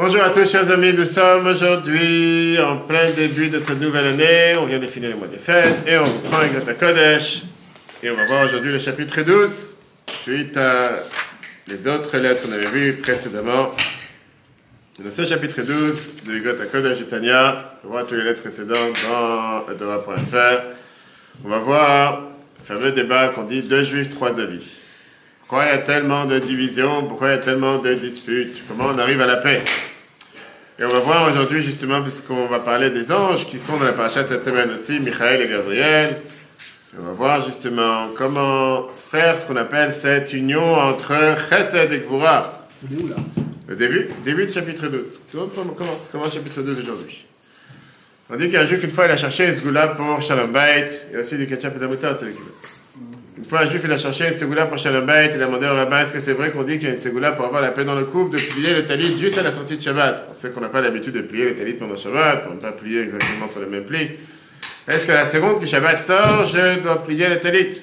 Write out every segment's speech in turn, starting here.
Bonjour à tous chers amis, nous sommes aujourd'hui en plein début de cette nouvelle année, on vient de finir le mois des fêtes et on reprend avec Gota Kodesh et on va voir aujourd'hui le chapitre 12 suite à les autres lettres qu'on avait vues précédemment. Dans ce chapitre 12 de Gota Kodesh de Tanya, on voit toutes les lettres précédentes dans adora.fr. On va voir le fameux débat qu'on dit deux juifs, trois avis. Pourquoi il y a tellement de divisions? Pourquoi il y a tellement de disputes? Comment on arrive à la paix? Et on va voir aujourd'hui, justement, puisqu'on va parler des anges qui sont dans la paracha de cette semaine aussi, Michael et Gabriel. Et on va voir justement comment faire ce qu'on appelle cette union entre Chesed et Gvura. On est où là? Le début du chapitre 12. Comment le chapitre 12 aujourd'hui? On dit qu'un juif, une fois, il a cherché une sgoula pour Shalom Bait, et aussi du ketchup et de la moutarde, c'est l'équivalent. Une fois, un juif, il a cherché une ségoula pour Shalom Bait, il a demandé au rabbin, est-ce que c'est vrai qu'on dit qu'il y a une ségoula pour avoir la paix dans le couple, de plier le talit juste à la sortie de Shabbat? On sait qu'on n'a pas l'habitude de plier le talit pendant Shabbat, pour ne pas plier exactement sur le même pli. Est-ce que la seconde que Shabbat sort, je dois plier le talit?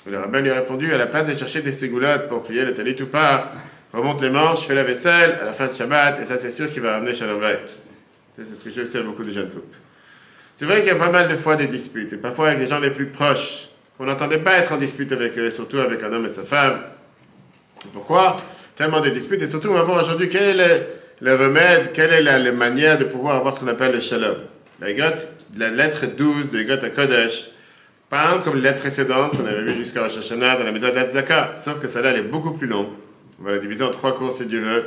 Et le rabbin lui a répondu, à la place de chercher des ségoulottes pour plier le talit ou pas, remonte les manches, fais la vaisselle à la fin de Shabbat, et ça c'est sûr qu'il va ramener Shalom Bait. C'est ce que je sais à beaucoup de jeunes couples. C'est vrai qu'il y a pas mal de fois des disputes, et parfois avec les gens les plus proches, on n'entendait pas être en dispute avec eux, surtout avec un homme et sa femme. Et pourquoi tellement de disputes? Et surtout, on va voir aujourd'hui quel est le remède, quelle est la manière de pouvoir avoir ce qu'on appelle le shalom. La lettre 12 de Gota Kodesh parle comme les lettres précédentes qu'on avait vues jusqu'à Rosh Hashanah dans la maison de la Tzedaka, sauf que celle-là, elle est beaucoup plus longue. On va la diviser en 3 cours si Dieu veut.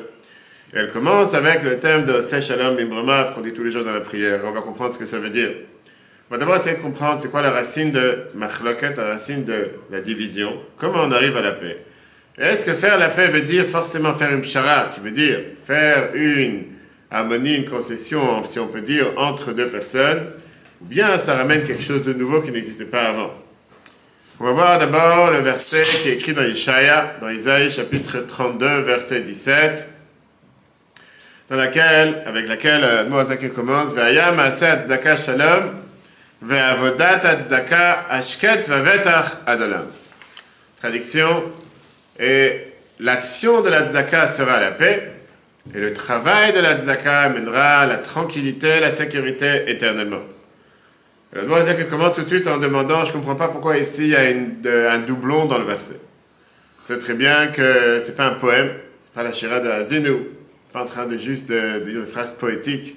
Et elle commence avec le thème de Se Shalom Bimromav qu'on dit tous les jours dans la prière. On va comprendre ce que ça veut dire. On va d'abord essayer de comprendre c'est quoi la racine de machloket, la racine de la division, comment on arrive à la paix. Et est-ce que faire la paix veut dire forcément faire une pshara, qui veut dire faire une harmonie, une concession, si on peut dire, entre deux personnes, ou bien ça ramène quelque chose de nouveau qui n'existait pas avant? On va voir d'abord le verset qui est écrit dans Isaïe chapitre 32, verset 17, avec laquelle Moazak commence, Ve'aya ma'aseh tzedaka shalom, Ve'avodat tzedaka ashket vavetach adolam. Traduction, et l'action de la tzedaka sera la paix, et le travail de la tzedaka amènera la tranquillité, la sécurité éternellement. Le Moazak commence tout de suite en demandant, je ne comprends pas pourquoi ici il y a un doublon dans le verset. C'est très bien que ce n'est pas un poème, ce n'est pas la shira de Hazinou, pas en train de juste de dire une phrase poétique.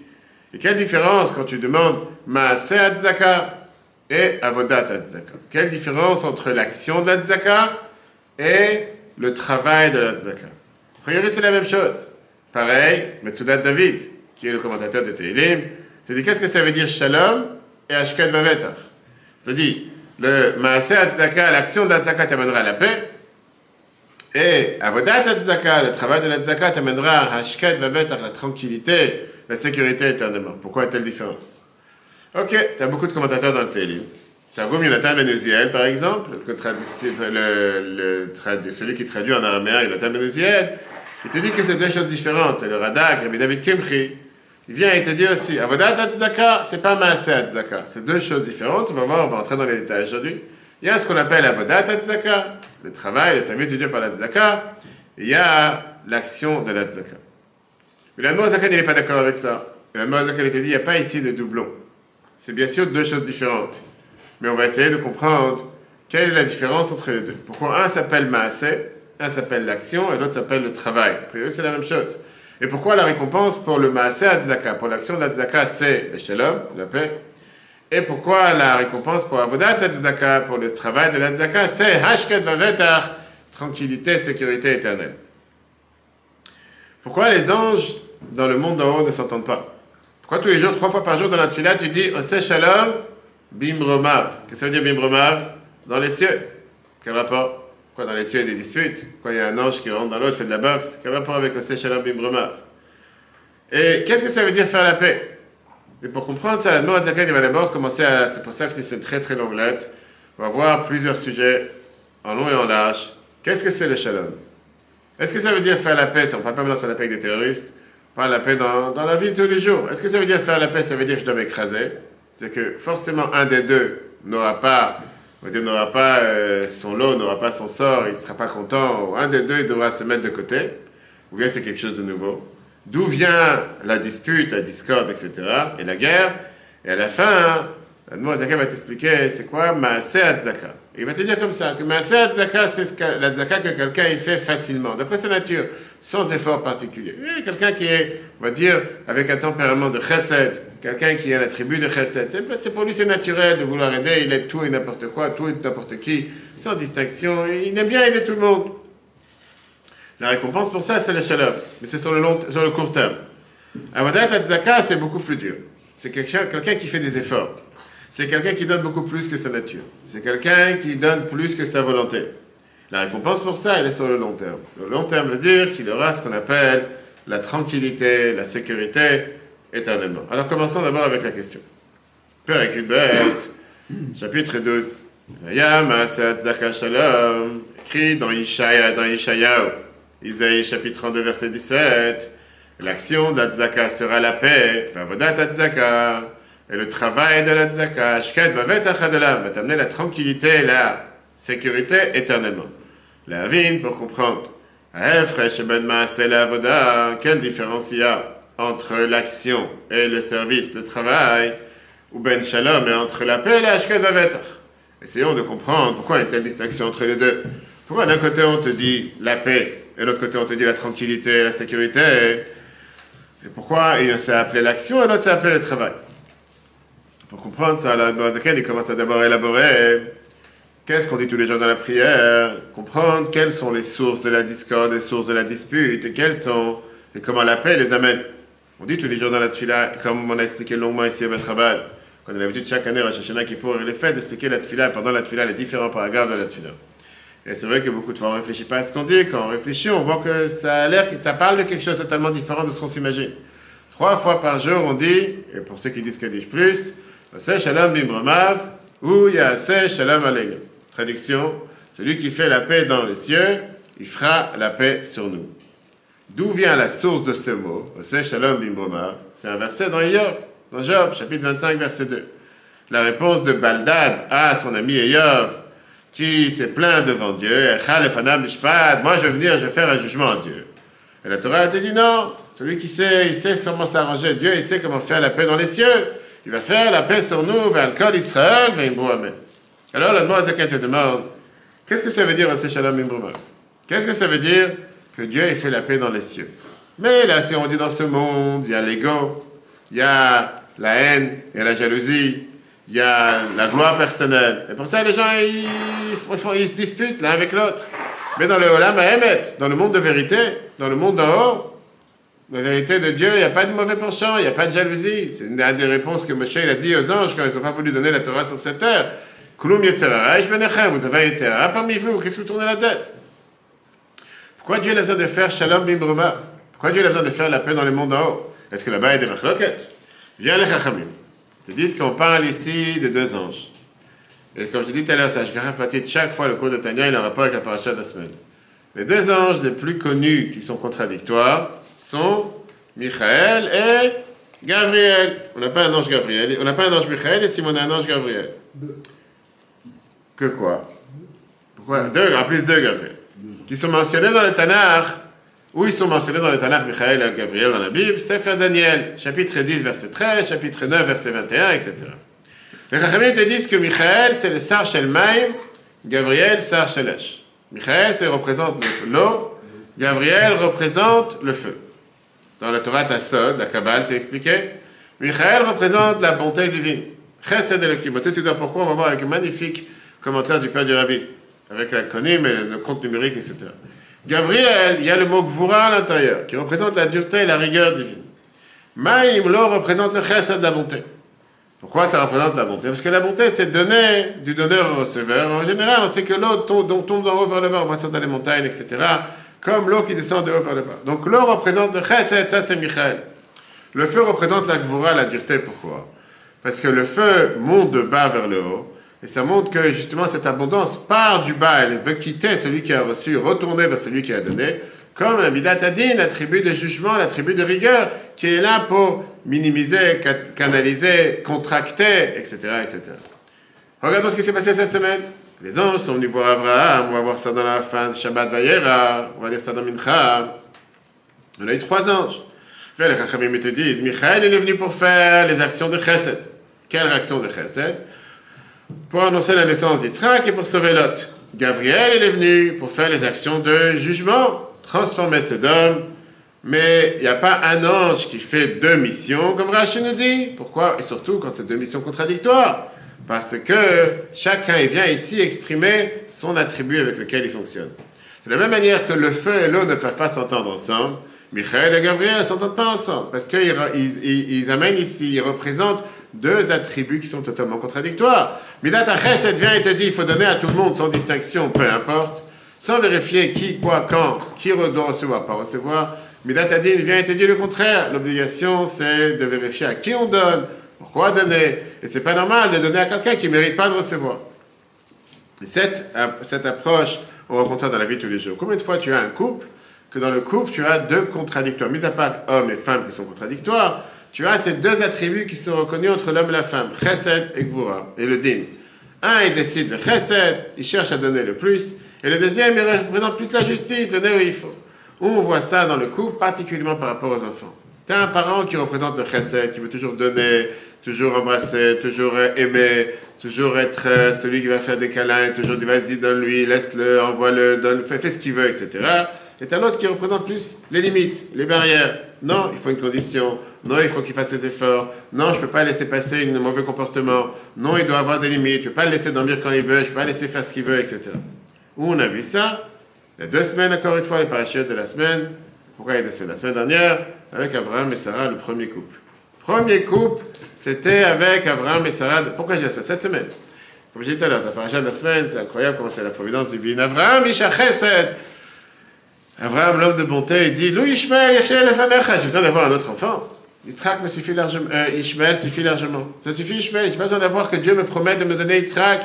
Et quelle différence quand tu demandes Maaseh Tzedaka et Avodat Tzedaka? Quelle différence entre l'action de la Tzedaka et le travail de la Tzedaka? A priori, c'est la même chose. Pareil, Metzudat David, qui est le commentateur de Tehillim, te dit qu'est-ce que ça veut dire Shalom et Ashket Vavetach? Ça dit, le Maaseh Tzedaka, l'action de la Tzedaka t'amènera à la paix, et Avodat Tzedaka, le travail de la Tzedaka t'amènera à Ashket Vavetach, la tranquillité, la sécurité éternellement. Pourquoi telle différence? Ok, tu as beaucoup de commentateurs dans le Tehillim. Tu as Yonatan ben Uziel, par exemple, celui qui traduit en araméen Yonatan ben Uziel. Il te dit que c'est deux choses différentes. Et le Radak, Rabbi David Kimchi, il vient et te dit aussi, Avodat Tzedaka, c'est pas Maaseh Tzedaka. C'est deux choses différentes. On va voir, on va entrer dans les détails aujourd'hui. Il y a ce qu'on appelle Avodat Tzedaka, le travail, le service de Dieu par la Tzedaka. Il y a l'action de la Tzedaka. Mais la Moazak n'est pas d'accord avec ça. La Moazak te dit, il n'y a pas ici de doublon. C'est bien sûr deux choses différentes. Mais on va essayer de comprendre quelle est la différence entre les deux. Pourquoi un s'appelle Maaseh, un s'appelle l'action, et l'autre s'appelle le travail. C'est la même chose. Et pourquoi la récompense pour le Maaseh à Tzedaka, pour l'action de la Tzedaka, c'est le Shalom, la paix. Et pourquoi la récompense pour Avodat Tzedaka, pour le travail de la Tzedaka, c'est Hashket Vavetach, tranquillité, sécurité éternelle. Pourquoi les anges dans le monde d'en haut ne s'entendent pas? Pourquoi tous les jours, 3 fois par jour dans la tefila, tu dis Oseh Shalom, Bimromav? Qu'est-ce que ça veut dire Bimromav? Dans les cieux. Quel rapport? Pourquoi dans les cieux il y a des disputes? Pourquoi il y a un ange qui rentre dans l'autre, fait de la boxe? Quel rapport avec Oseh Shalom, Bimromav? Et qu'est-ce que ça veut dire faire la paix? Et pour comprendre ça, la Noah Zakai va d'abord commencer à. C'est pour ça que c'est une très très longue lettre. On va voir plusieurs sujets en long et en large. Qu'est-ce que c'est le Shalom? Est-ce que ça veut dire faire la paix? On ne parle pas maintenant de faire la paix avec des terroristes. On parle de la paix dans la vie de tous les jours. Est-ce que ça veut dire faire la paix? Ça veut dire que je dois m'écraser. C'est que forcément un des deux n'aura pas son lot, n'aura pas son sort, il ne sera pas content. Ou un des deux, il devra se mettre de côté. Ou bien c'est quelque chose de nouveau. d'où vient la dispute, la discorde, etc., et la guerre. Et à la fin, L'Admorazaka va t'expliquer c'est quoi Maaseh Hatzaka. Il va te dire comme ça, que Maaseh Hatzaka, c'est la Tzaka que quelqu'un il fait facilement, d'après sa nature, sans effort particulier. Quelqu'un qui est, on va dire, avec un tempérament de chesed, quelqu'un qui a l'attribut de chesed, c'est pour lui c'est naturel de vouloir aider, il aide tout et n'importe quoi, tout et n'importe qui, sans distinction, il aime bien aider tout le monde. La récompense pour ça, c'est le shalom, mais c'est sur le court terme. Avodat Hatzaka, c'est beaucoup plus dur. C'est quelqu'un qui fait des efforts. C'est quelqu'un qui donne beaucoup plus que sa nature. C'est quelqu'un qui donne plus que sa volonté. La récompense pour ça, elle est sur le long terme. Le long terme veut dire qu'il aura ce qu'on appelle la tranquillité, la sécurité éternellement. Alors commençons d'abord avec la question. Perek Yudbet, chapitre 12. Vayam Maaseh Hatzaka Shalom, écrit dans Ishayahu, Isaïe chapitre 32, verset 17. L'action d'Hatzaka sera la paix, Vavodat Hatzaka. Et le travail de la tzaka, shket vavet achadelam, va t'amener la tranquillité et la sécurité éternellement. La vin, pour comprendre, quelle différence il y a entre l'action et le service, le travail, ou ben shalom, et entre la paix et la shket vavet. Essayons de comprendre pourquoi il y a une telle distinction entre les deux. Pourquoi d'un côté on te dit la paix, et de l'autre côté on te dit la tranquillité, la sécurité, et pourquoi il s'est appelé l'action et l'autre s'est appelé le travail. Pour comprendre ça, l'Admorazaka, il commence à d'abord élaborer qu'est-ce qu'on dit tous les jours dans la prière, comprendre quelles sont les sources de la discorde, les sources de la dispute, et comment la paix les amène. On dit tous les jours dans la tfila, comme on a expliqué longuement ici à Betrabal, qu'on a l'habitude chaque année, Rosh Hashanah Kippour et les fêtes, d'expliquer la tfila, pendant la tfila, les différents paragraphes de la tfila. Et c'est vrai que beaucoup de fois on ne réfléchit pas à ce qu'on dit, quand on réfléchit, on voit que ça a l'air que ça parle de quelque chose totalement différent de ce qu'on s'imagine. 3 fois par jour, on dit, et pour ceux qui disent Kaddish plus, Yaseh Shalom Bimromav ou Yaseh Shalom Aleinu. Traduction, celui qui fait la paix dans les cieux, il fera la paix sur nous. D'où vient la source de ce mot, Yaseh Shalom Bimromav? C'est un verset dans Eyob, dans Job, chapitre 25, verset 2. La réponse de Baldad à son ami Eyob, qui s'est plaint devant Dieu, moi je vais venir, je vais faire un jugement à Dieu. Et la Torah te dit non, celui qui sait, il sait comment s'arranger, Dieu il sait comment faire la paix dans les cieux. Il va faire la paix sur nous, vers le Kol Israël, vers Amen. Alors, l'Admorazaka te demande, qu'est-ce que ça veut dire, Yaseh Shalom Bimromav? Qu'est-ce que ça veut dire que Dieu ait fait la paix dans les cieux? Mais là, si on dit dans ce monde, il y a l'ego, il y a la haine, il y a la jalousie, il y a la gloire personnelle. Et pour ça, les gens, ils se disputent l'un avec l'autre. Mais dans le Olam HaEmet, dans le monde de vérité, dans le monde d'en haut, la vérité de Dieu, il n'y a pas de mauvais penchant, il n'y a pas de jalousie. C'est une des réponses que Moshe a dit aux anges quand ils n'ont pas voulu donner la Torah sur cette terre. Kulum Yetzerara, vous avez un Yetzerara parmi vous, qu'est-ce que vous tournez la tête? Pourquoi Dieu a besoin de faire Shalom Bimromav? Pourquoi Dieu a besoin de faire la paix dans le monde en haut? Est-ce que là-bas il y a des machloket? Viens les Chachamim. Ils te disent qu'on parle ici de 2 anges. Et comme je dis tout à l'heure, ça, je vais répéter chaque fois le cours de Tanya, il a un rapport avec la paracha de la semaine. Les 2 anges les plus connus qui sont contradictoires sont Michael et Gabriel. On n'a pas un ange Gabriel, on n'a pas un ange Michael et si on a un ange Gabriel. Que quoi? Pourquoi? 2, en plus 2 Gabriel. Qui sont mentionnés dans le Tanakh, où ils sont mentionnés dans le Tanakh, Michael et Gabriel dans la Bible, Sefer Daniel, chapitre 10, verset 13, chapitre 9, verset 21, etc. Les Chachamim te disent que Michael, c'est le Sar Shel Maim, Gabriel, Sar Shelesh. Michael, ça représente l'eau, Gabriel représente le feu. Dans la Torah Tassod, la Kabbale, c'est expliqué. Michael représente la bonté divine. Chesed Elokim. Tu sais pourquoi? On va voir avec un magnifique commentaire du Père du Rabbi, avec l'acronyme et le compte numérique, etc. Gabriel, il y a le mot Gvura à l'intérieur, qui représente la dureté et la rigueur divine. Maïm, l'eau représente le Chesed de la bonté. Pourquoi ça représente la bonté? Parce que la bonté, c'est donner du donneur au receveur. En général, on sait que l'eau tombe d'en haut vers le bas, on voit ça dans les montagnes, etc. Comme l'eau qui descend de haut vers le bas. Donc l'eau représente le chesed, ça c'est Michael. Le feu représente la gvura, la dureté. Pourquoi? Parce que le feu monte de bas vers le haut, et ça montre que justement cette abondance part du bas, elle veut quitter celui qui a reçu, retourner vers celui qui a donné, comme la Midat Hadin, l'attribut de jugement, l'attribut de rigueur, qui est là pour minimiser, canaliser, contracter, etc., etc. Regardons ce qui s'est passé cette semaine. Les anges sont venus voir Abraham, on va voir ça dans la fin de Shabbat Vayera, on va lire ça dans Mincha. On a eu 3 anges. Les Chachamim te disent, Michael, il est venu pour faire les actions de Chesed. Quelle action de Chesed? Pour annoncer la naissance d'Yitzhak et pour sauver Lot. Gabriel, il est venu pour faire les actions de jugement, transformer Sodome. Mais il n'y a pas un ange qui fait deux missions, comme Rashi nous dit. Pourquoi? Et surtout quand c'est deux missions contradictoires. Parce que chacun vient ici exprimer son attribut avec lequel il fonctionne. De la même manière que le feu et l'eau ne peuvent pas s'entendre ensemble, Michael et Gabriel ne s'entendent pas ensemble. Parce qu'ils amènent ici, ils représentent deux attributs qui sont totalement contradictoires. Midat HaChesed vient et te dit il faut donner à tout le monde sans distinction, peu importe, sans vérifier qui, quoi, quand, qui doit recevoir, pas recevoir. Midat Hadin vient et te dit le contraire. L'obligation, c'est de vérifier à qui on donne, pourquoi donner. Et c'est pas normal de donner à quelqu'un qui ne mérite pas de recevoir. Et cette approche, on rencontre ça dans la vie de tous les jours. Combien de fois tu as un couple, que dans le couple, tu as deux contradictoires, mis à part hommes et femmes qui sont contradictoires, tu as ces deux attributs qui sont reconnus entre l'homme et la femme, Chesed et Gvura, et le Din. Un, il décide le Chesed, il cherche à donner le plus, et le deuxième, il représente plus la justice, donner où il faut. Où on voit ça dans le couple, particulièrement par rapport aux enfants. Tu as un parent qui représente le Chesed, qui veut toujours donner, toujours embrasser, toujours aimer, toujours être celui qui va faire des câlins, toujours dire vas-y, donne-lui, laisse-le, envoie-le, donne, fais ce qu'il veut, etc. Et tu as l'autre qui représente plus les limites, les barrières. Non, il faut une condition. Non, il faut qu'il fasse ses efforts. Non, je ne peux pas laisser passer un mauvais comportement. Non, il doit avoir des limites. Je ne peux pas le laisser dormir quand il veut. Je ne peux pas le laisser faire ce qu'il veut, etc. Où on a vu ça? Il y a 2 semaines, encore une fois, les parachutes de la semaine. Pourquoi il y a 2 semaines? La semaine dernière, avec Abraham et Sarah, le premier couple. Premier couple, c'était avec Abraham et Sarah. Pourquoi j'ai la semaine? Cette semaine. Comme j'ai dit tout à l'heure, la parachute de la semaine, c'est incroyable comment c'est la providence divine. Abraham, Isha Chesed. Abraham, l'homme de bonté, il dit Lou Ishmael, Yachel Lefanecha, j'ai besoin d'avoir un autre enfant. Yitzhak me suffit largement. Ishmael suffit largement. Ça suffit, Ishmael. J'ai pas besoin d'avoir que Dieu me promette de me donner Yitzhak.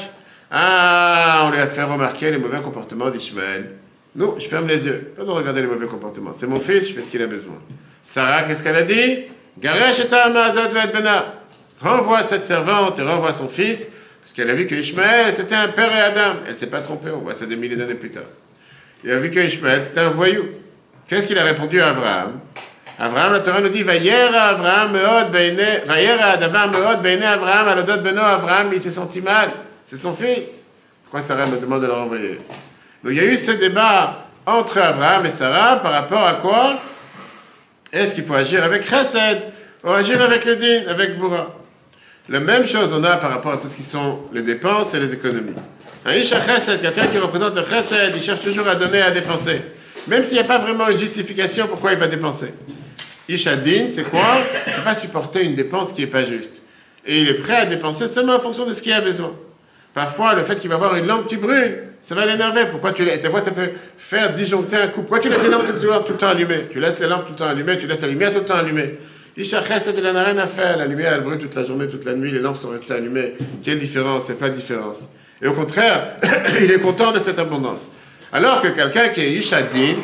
Ah, on lui a fait remarquer les mauvais comportements d'Ishmael. Non, je ferme les yeux. Pas de regarder les mauvais comportements. C'est mon fils, je fais ce qu'il a besoin. Sarah, qu'est-ce qu'elle a dit? Garesh et Ta'amazat va être bena. Renvoie cette servante et renvoie son fils, parce qu'elle a vu que Ishmael, c'était un père et Adam. Elle ne s'est pas trompée, on voit ça des milliers d'années plus tard. Il a vu que Ishmael, c'était un voyou. Qu'est-ce qu'il a répondu à Abraham? Abraham, la Torah nous dit Vayera Abraham meod beine, Vayera Adavar meod beine Abraham, alodot beno Abraham, il s'est senti mal. C'est son fils. Pourquoi Sarah me demande de le renvoyer? Donc il y a eu ce débat entre Abraham et Sarah par rapport à quoi? Est-ce qu'il faut agir avec Chesed ou agir avec le Din, avec Gvura? La même chose on a par rapport à tout ce qui sont les dépenses et les économies. Un Isha Chesed, quelqu'un qui représente le Chesed, il cherche toujours à donner et à dépenser. Même s'il n'y a pas vraiment une justification pourquoi il va dépenser. Isha Din, c'est quoi? Il ne peut pas supporter une dépense qui n'est pas juste. Et il est prêt à dépenser seulement en fonction de ce qu'il a besoin. Parfois, le fait qu'il va avoir une lampe qui brûle, ça va l'énerver. Pourquoi tu laisses? Des fois, ça peut faire disjoncter un couple. Pourquoi tu laisses les lampes tout le temps allumées? Tu laisses les lampes tout le temps allumées, tu laisses la lumière tout le temps allumée. Isha Chesed, il n'en a rien à faire. La lumière, elle brûle toute la journée, toute la nuit, les lampes sont restées allumées. Quelle différence? C'est pas de différence. Et au contraire, il est content de cette abondance. Alors que quelqu'un qui est Isha Din,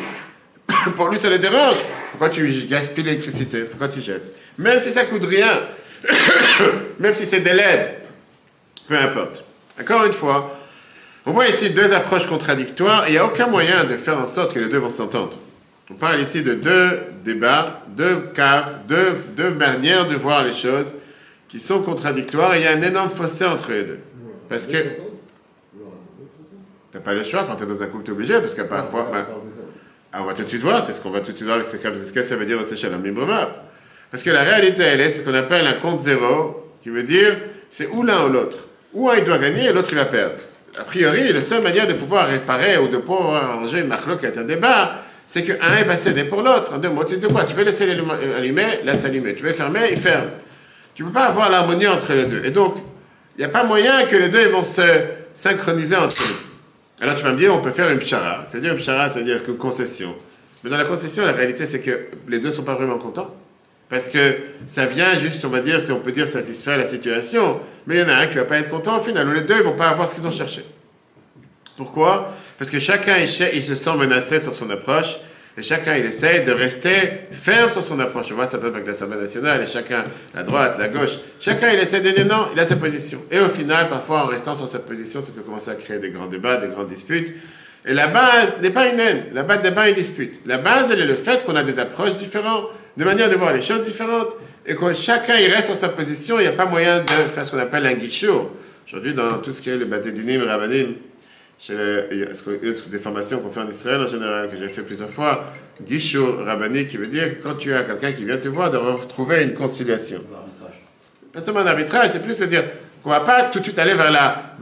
pour lui, ça le dérange. Pourquoi tu gaspilles l'électricité? Pourquoi tu jettes? Même si ça coûte rien, même si c'est des LED, peu importe. Encore une fois, on voit ici 2 approches contradictoires et il n'y a aucun moyen de faire en sorte que les deux vont s'entendre. On parle ici de 2 débats, 2 caves, 2 manières de voir les choses qui sont contradictoires et il y a un énorme fossé entre les deux. Parce que tu n'as pas le choix quand tu es dans un couple, tu es obligé, parce qu'à parfois... on va tout de suite voir, c'est ce qu'on va tout de suite voir avec ces caves. C'est ce que ça veut dire aussi chez l'homme Mimbrevaf. Parce que la réalité, elle est ce qu'on appelle un compte zéro, qui veut dire c'est ou l'un ou l'autre. Ou un il doit gagner et l'autre il va perdre. A priori, la seule manière de pouvoir réparer ou de pouvoir arranger une marloquette, un débat, c'est qu'un il va céder pour l'autre. En 2 mots, tu dis quoi? Tu veux laisser allumer, laisse allumer. Tu veux fermer, il ferme. Tu ne peux pas avoir l'harmonie entre les deux. Et donc, il n'y a pas moyen que les deux ils vont se synchroniser entre eux. Alors tu vas me dire, on peut faire une pshara. C'est-à-dire une pshara, c'est-à-dire une concession. Mais dans la concession, la réalité, c'est que les deux ne sont pas vraiment contents. Parce que ça vient juste, on va dire, si on peut dire, satisfaire la situation. Mais il y en a un qui ne va pas être content au final. Ou les deux, ils ne vont pas avoir ce qu'ils ont cherché. Pourquoi? Parce que chacun, il se sent menacé sur son approche. Et chacun, il essaie de rester ferme sur son approche. On voit ça peut être avec l'Assemblée nationale. Et chacun, la droite, la gauche, chacun, il essaie de dire non, il a sa position. Et au final, parfois, en restant sur sa position, ça peut commencer à créer des grands débats, des grandes disputes. Et la base n'est pas une haine. La base n'est pas une dispute. La base, elle est le fait qu'on a des approches différentes. de manières de voir les choses différentes, et que chacun il reste sur sa position, il n'y a pas moyen de faire ce qu'on appelle un guichot. Aujourd'hui, dans tout ce qui est le batédinim, rabbanim, des formations qu'on fait en Israël en général, que j'ai fait plusieurs fois, guichot rabbinique, qui veut dire que quand tu as quelqu'un qui vient te voir, de retrouver une conciliation. Pas seulement un arbitrage, c'est plus de dire qu'on ne va pas tout de suite aller vers la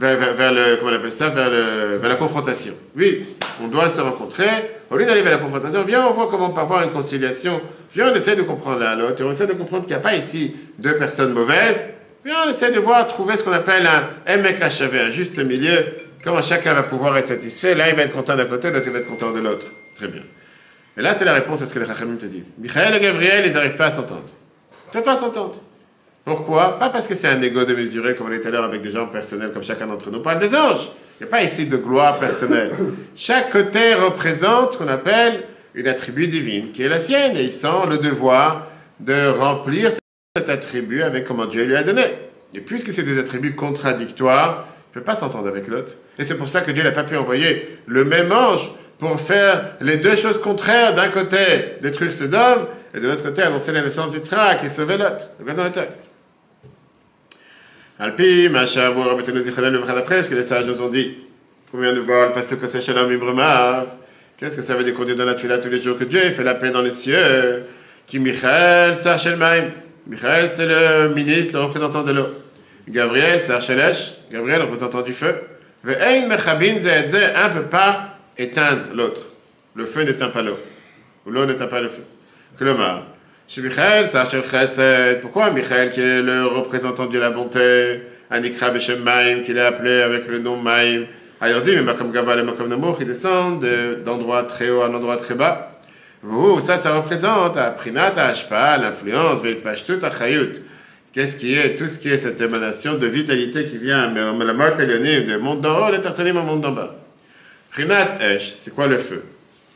confrontation. Oui, on doit se rencontrer. Au lieu d'aller vers la confrontation, viens, on voit comment on peut avoir une conciliation. Viens, on essaie de comprendre l'un l'autre. On essaie de comprendre qu'il n'y a pas ici deux personnes mauvaises. Viens, on essaie de voir, trouver ce qu'on appelle un MKHV, un juste milieu. Comment chacun va pouvoir être satisfait. Là, il va être content d'un côté, l'autre, il va être content de l'autre. Très bien. Et là, c'est la réponse à ce que les Chachamim te disent. Michael et Gabriel, ils n'arrivent pas à s'entendre. Ils ne peuvent pas s'entendre. Pourquoi? Pas parce que c'est un ego de mesurer, comme on est tout à l'heure avec des gens personnels, comme chacun d'entre nous parle des anges. Il n'y a pas ici de gloire personnelle. Chaque côté représente ce qu'on appelle une attribut divine, qui est la sienne, et ils sentent le devoir de remplir cet attribut avec comment Dieu lui a donné. Et puisque c'est des attributs contradictoires, il ne peut pas s'entendre avec l'autre. Et c'est pour ça que Dieu n'a pas pu envoyer le même ange pour faire les deux choses contraires. D'un côté, détruire Sodome, et de l'autre côté, annoncer la naissance d'Yitzhak et sauver Lot. Regarde dans le texte. Alpi, Macha, Boura, Betenu, Zichonel, le vrai d'après, ce que les sages nous ont dit. Combien de voir le passé que c'est Shalom, Ibrahim. Qu'est-ce que ça veut dire qu'on dit dans la Tfila tous les jours que Dieu fait la paix dans les cieux? Qui Michael, Sachel Maim. Michael, c'est le ministre, le représentant de l'eau. Gabriel, c'est Archelesh. Gabriel, le représentant du feu. Ve'ein Mechabin, Zedze, un ne peut pas éteindre l'autre. Le feu n'éteint pas l'eau. Ou l'eau n'éteint pas le feu. Klomar. Chez Michael, c'est Archel Chesed. Pourquoi Michael, qui est le représentant de la bonté, Anikra Beshem Maim, qu'il est appelé avec le nom Maim, Ayordim, et Makom Gaval et Makom Namour, qui descendent d'endroits très hauts à un endroit très bas. Vous, ça représente Prinat, Ashpa, l'influence, Veitpashtut, Achayut. Qu'est-ce qui est, tout ce qui est cette émanation de vitalité qui vient, mais la mort élionime, du monde d'en haut, les tartanim au monde d'en bas. Prinat Esh, c'est quoi le feu?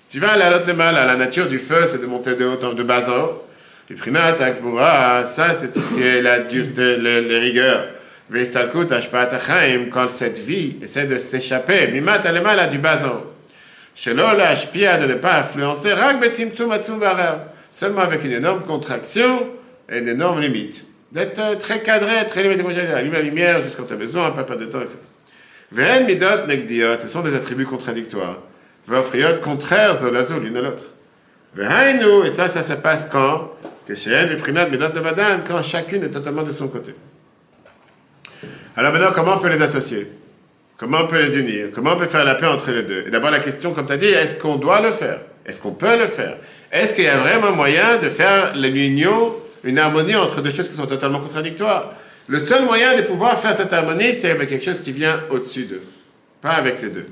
Tu vas à l'autre mal, à la nature du feu, c'est de monter de bas en haut. Et Prinat Akvura, ça c'est tout ce qui est la dureté, les rigueurs. Veistalkut, Ashpat Achaim, quand cette vie essaie de s'échapper, Mimat Alema, du bas en haut. Shelo la Ashpia, de ne pas influencer, Rak Betzimtzum Atzum Barav, seulement avec une énorme contraction et une énorme limite. D'être très cadré, très limité, comme je dis, allume la lumière jusqu'à quand tu as besoin, pas perdre de temps, etc. Ve'en midot negdiot, ce sont des attributs contradictoires. Ve'ofriot, contraires l'une à l'autre. Ve'hainu, et ça se passe quand? Que chez et prinat midot nevadan, quand chacune est totalement de son côté. Alors maintenant, comment on peut les associer? Comment on peut les unir? Comment on peut faire la paix entre les deux? Et d'abord la question, comme tu as dit, est-ce qu'on doit le faire? Est-ce qu'on peut le faire? Est-ce qu'il y a vraiment moyen de faire l'union, une harmonie entre deux choses qui sont totalement contradictoires? Le seul moyen de pouvoir faire cette harmonie, c'est avec quelque chose qui vient au-dessus d'eux, pas avec les deux.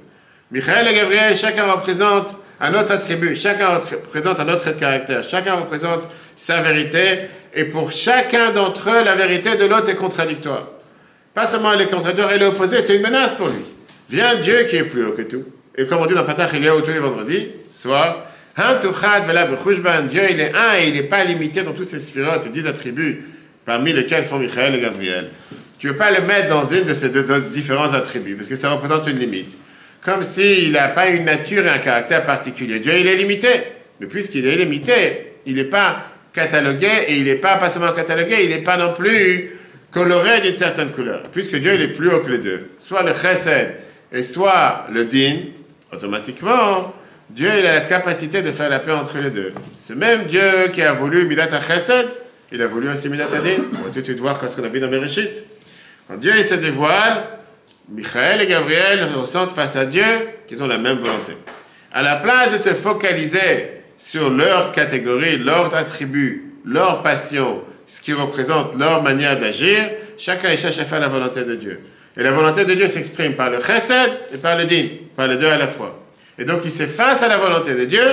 Michael et Gabriel, chacun représente un autre attribut, chacun représente un autre trait de caractère, chacun représente sa vérité, et pour chacun d'entre eux, la vérité de l'autre est contradictoire. Pas seulement elle est contradictoire, elle est opposée, c'est une menace pour lui. Vient Dieu qui est plus haut que tout. Et comme on dit dans Patach, il est haut tous les vendredis, soit Dieu il est un et il n'est pas limité dans toutes ces sphirotes, ces 10 attributs, parmi lesquels font Michael et Gabriel. Tu ne veux pas le mettre dans une de ces deux différents attributs, parce que ça représente une limite. Comme s'il n'a pas une nature et un caractère particulier. Dieu, il est limité. Mais puisqu'il est limité, il n'est pas catalogué, et il n'est pas seulement catalogué, il n'est pas non plus coloré d'une certaine couleur. Puisque Dieu, il est plus haut que les deux. Soit le chesed, et soit le din, automatiquement, Dieu, il a la capacité de faire la paix entre les deux. Ce même Dieu qui a voulu Midat HaChesed, il a voulu aussi Midat HaDin. On va tout de suite voir ce qu'on a vu dans Bereshit. Quand Dieu il se dévoile, Michael et Gabriel ressentent face à Dieu qu'ils ont la même volonté. À la place de se focaliser sur leur catégorie, leurs attributs, leur passion, ce qui représente leur manière d'agir, chacun cherche à faire la volonté de Dieu. Et la volonté de Dieu s'exprime par le Chesed et par le Din, par les deux à la fois. Et donc, ils s'effacent à la volonté de Dieu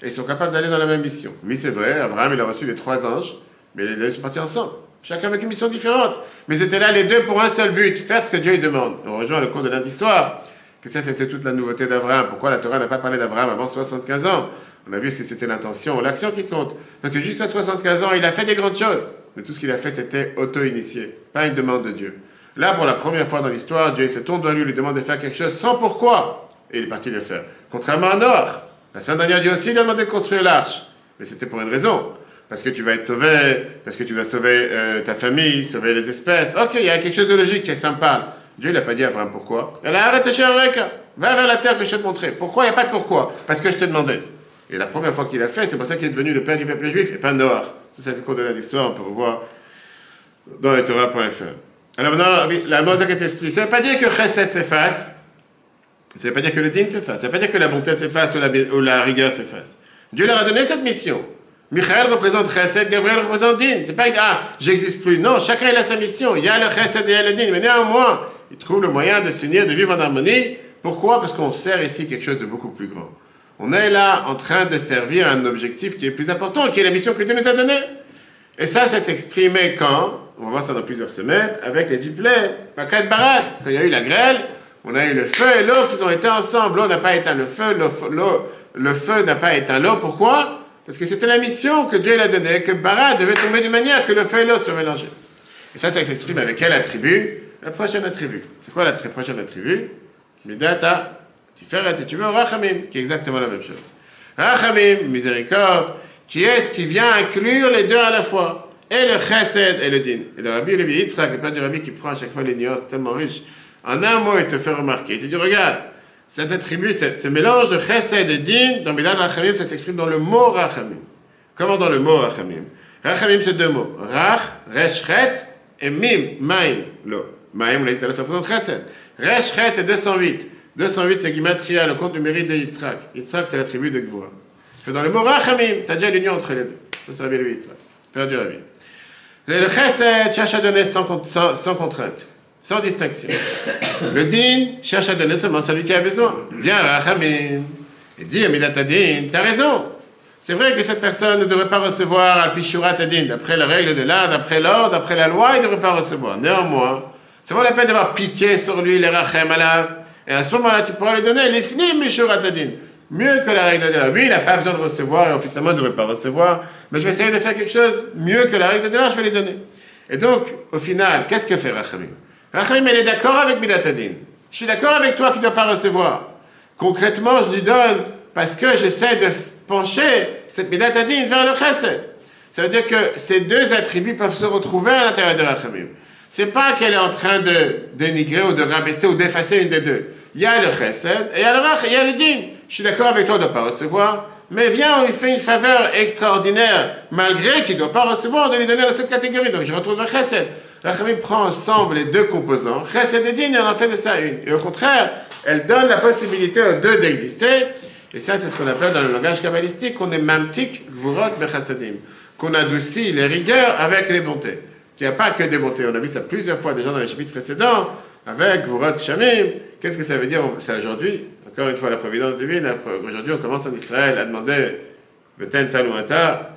et ils sont capables d'aller dans la même mission. Oui, c'est vrai, Abraham, il a reçu les 3 anges, mais les deux sont partis ensemble. Chacun avec une mission différente. Mais ils étaient là, les deux, pour un seul but, faire ce que Dieu lui demande. On rejoint le cours de lundi soir, que ça, c'était toute la nouveauté d'Abraham. Pourquoi la Torah n'a pas parlé d'Abraham avant 75 ans? On a vu si c'était l'intention ou l'action qui compte. Donc, jusqu'à 75 ans, il a fait des grandes choses. Mais tout ce qu'il a fait, c'était auto-initié, pas une demande de Dieu. Là, pour la première fois dans l'histoire, Dieu se tourne vers lui, lui demande de faire quelque chose sans pourquoi. Et il est parti le faire. Contrairement à Noach, la semaine dernière, Dieu aussi lui a demandé de construire l'arche. Mais c'était pour une raison. parce que tu vas être sauvé, parce que tu vas sauver ta famille, sauver les espèces. Ok, il y a quelque chose de logique, ça me parle. Dieu, il n'a pas dit à Abraham pourquoi. Elle a arrêté chez Eureka. Va vers la terre que je vais te montrer. Pourquoi? Il n'y a pas de pourquoi. Parce que je t'ai demandé. Et la première fois qu'il a fait, c'est pour ça qu'il est devenu le père du peuple juif et pas Noah. C'est le cours de l'histoire, on peut revoir dans les Torah.fr. Alors maintenant, la Moshe est expliquée. Ça ne veut pas dire que Chesed s'efface. Ça ne veut pas dire que le din s'efface. Ça ne veut pas dire que la bonté s'efface ou la rigueur s'efface. Dieu leur a donné cette mission. Michael représente Chesed, Gabriel représente din. C'est pas j'existe plus. Non, chacun a sa mission. Il y a le Chesed et il y a le din. Mais néanmoins, ils trouvent le moyen de s'unir, de vivre en harmonie. Pourquoi? Parce qu'on sert ici quelque chose de beaucoup plus grand. On est là en train de servir un objectif qui est plus important, qui est la mission que Dieu nous a donnée. Et ça s'exprimait quand? On va voir ça dans plusieurs semaines, avec les 10 plaies, Pakat Barat. Quand il y a eu la grêle, on a eu le feu et l'eau qui ont été ensemble. L'eau n'a pas éteint le feu, le feu n'a pas éteint l'eau. Pourquoi? Parce que c'était la mission que Dieu l'a donnée, que Barat devait tomber d'une manière que le feu et l'eau soient mélangés. Et ça s'exprime avec quel attribut? La prochaine attribut. C'est quoi la prochaine attribut? Midata, Tiferet, si tu veux, Rachamim, qui est exactement la même chose. Rachamim, miséricorde, qui est ce qui vient inclure les deux à la fois. Et le chesed et le din. Et le rabbi Levi Yitzhak, le père du rabbi qui prend à chaque fois les nuances tellement riches, en un mot, il te fait remarquer. Il te dit, regarde, cet attribut, ce mélange de chesed et din, dans Midat Rachamim, ça s'exprime dans le mot Rachamim. Comment dans le mot Rachamim? Rachamim, c'est deux mots. Rach, reshchet, et mim, maim, lo. Maim, on l'a dit, ça représente chesed. Reshchet, c'est 208. 208, c'est Gimatria, le compte numérique de Yitzhak. Yitzhak, c'est l'attribut de Gvura. C'est dans le mot Rachamim, tu as déjà l'union entre les deux. Ça, c'est Rabbi Levi Yitzhak, père du rabbi. Le chesed cherche à donner sans contrainte, sans distinction. Le din cherche à donner seulement celui qui a besoin. Viens Rachamim et dis Amidat Adin, tu as raison. C'est vrai que cette personne ne devrait pas recevoir Al-Pishurat Adin, d'après la règle de l'art, d'après l'ordre, d'après la loi, il ne devrait pas recevoir. Néanmoins, ça vaut la peine d'avoir pitié sur lui, les Rachem Alav. Et à ce moment-là, tu pourras lui donner les finis Mishurat Adin. Mieux que la règle de l'art. Lui, il n'a pas besoin de recevoir et officiellement, il ne devrait pas recevoir. Mais je vais essayer de faire quelque chose mieux que la règle de l'art, je vais lui donner. Et donc, au final, qu'est-ce que fait Rachamim? Rachamim, elle est d'accord avec Midat Adin. Je suis d'accord avec toi qui ne dois pas recevoir. Concrètement, je lui donne parce que j'essaie de pencher cette Midat Adin vers le Chesed. Ça veut dire que ces deux attributs peuvent se retrouver à l'intérieur de Rachamim. C'est pas qu'elle est en train de dénigrer ou de rabaisser ou d'effacer une des deux. Il y a le Chesed et il y a le Rach, il y a le Din. Je suis d'accord avec toi de ne pas recevoir, mais viens, on lui fait une faveur extraordinaire, malgré qu'il ne doit pas recevoir, de lui donner dans cette catégorie. Donc je retrouve le Chesed. Rachamim prend ensemble les deux composants, Chesed et Din, et elle en fait de ça une. Et au contraire, elle donne la possibilité aux deux d'exister. Et ça, c'est ce qu'on appelle dans le langage kabbalistique, qu'on est mamtik, gvurot, bechasadim. Qu'on adoucit les rigueurs avec les bontés. Il n'y a pas que des bontés. On a vu ça plusieurs fois déjà dans les chapitres précédents, avec gvurot, shamim. Qu'est-ce que ça veut dire? C'est aujourd'hui, encore une fois, la providence divine. Aujourd'hui, on commence en Israël à demander le ten tal ou un tar.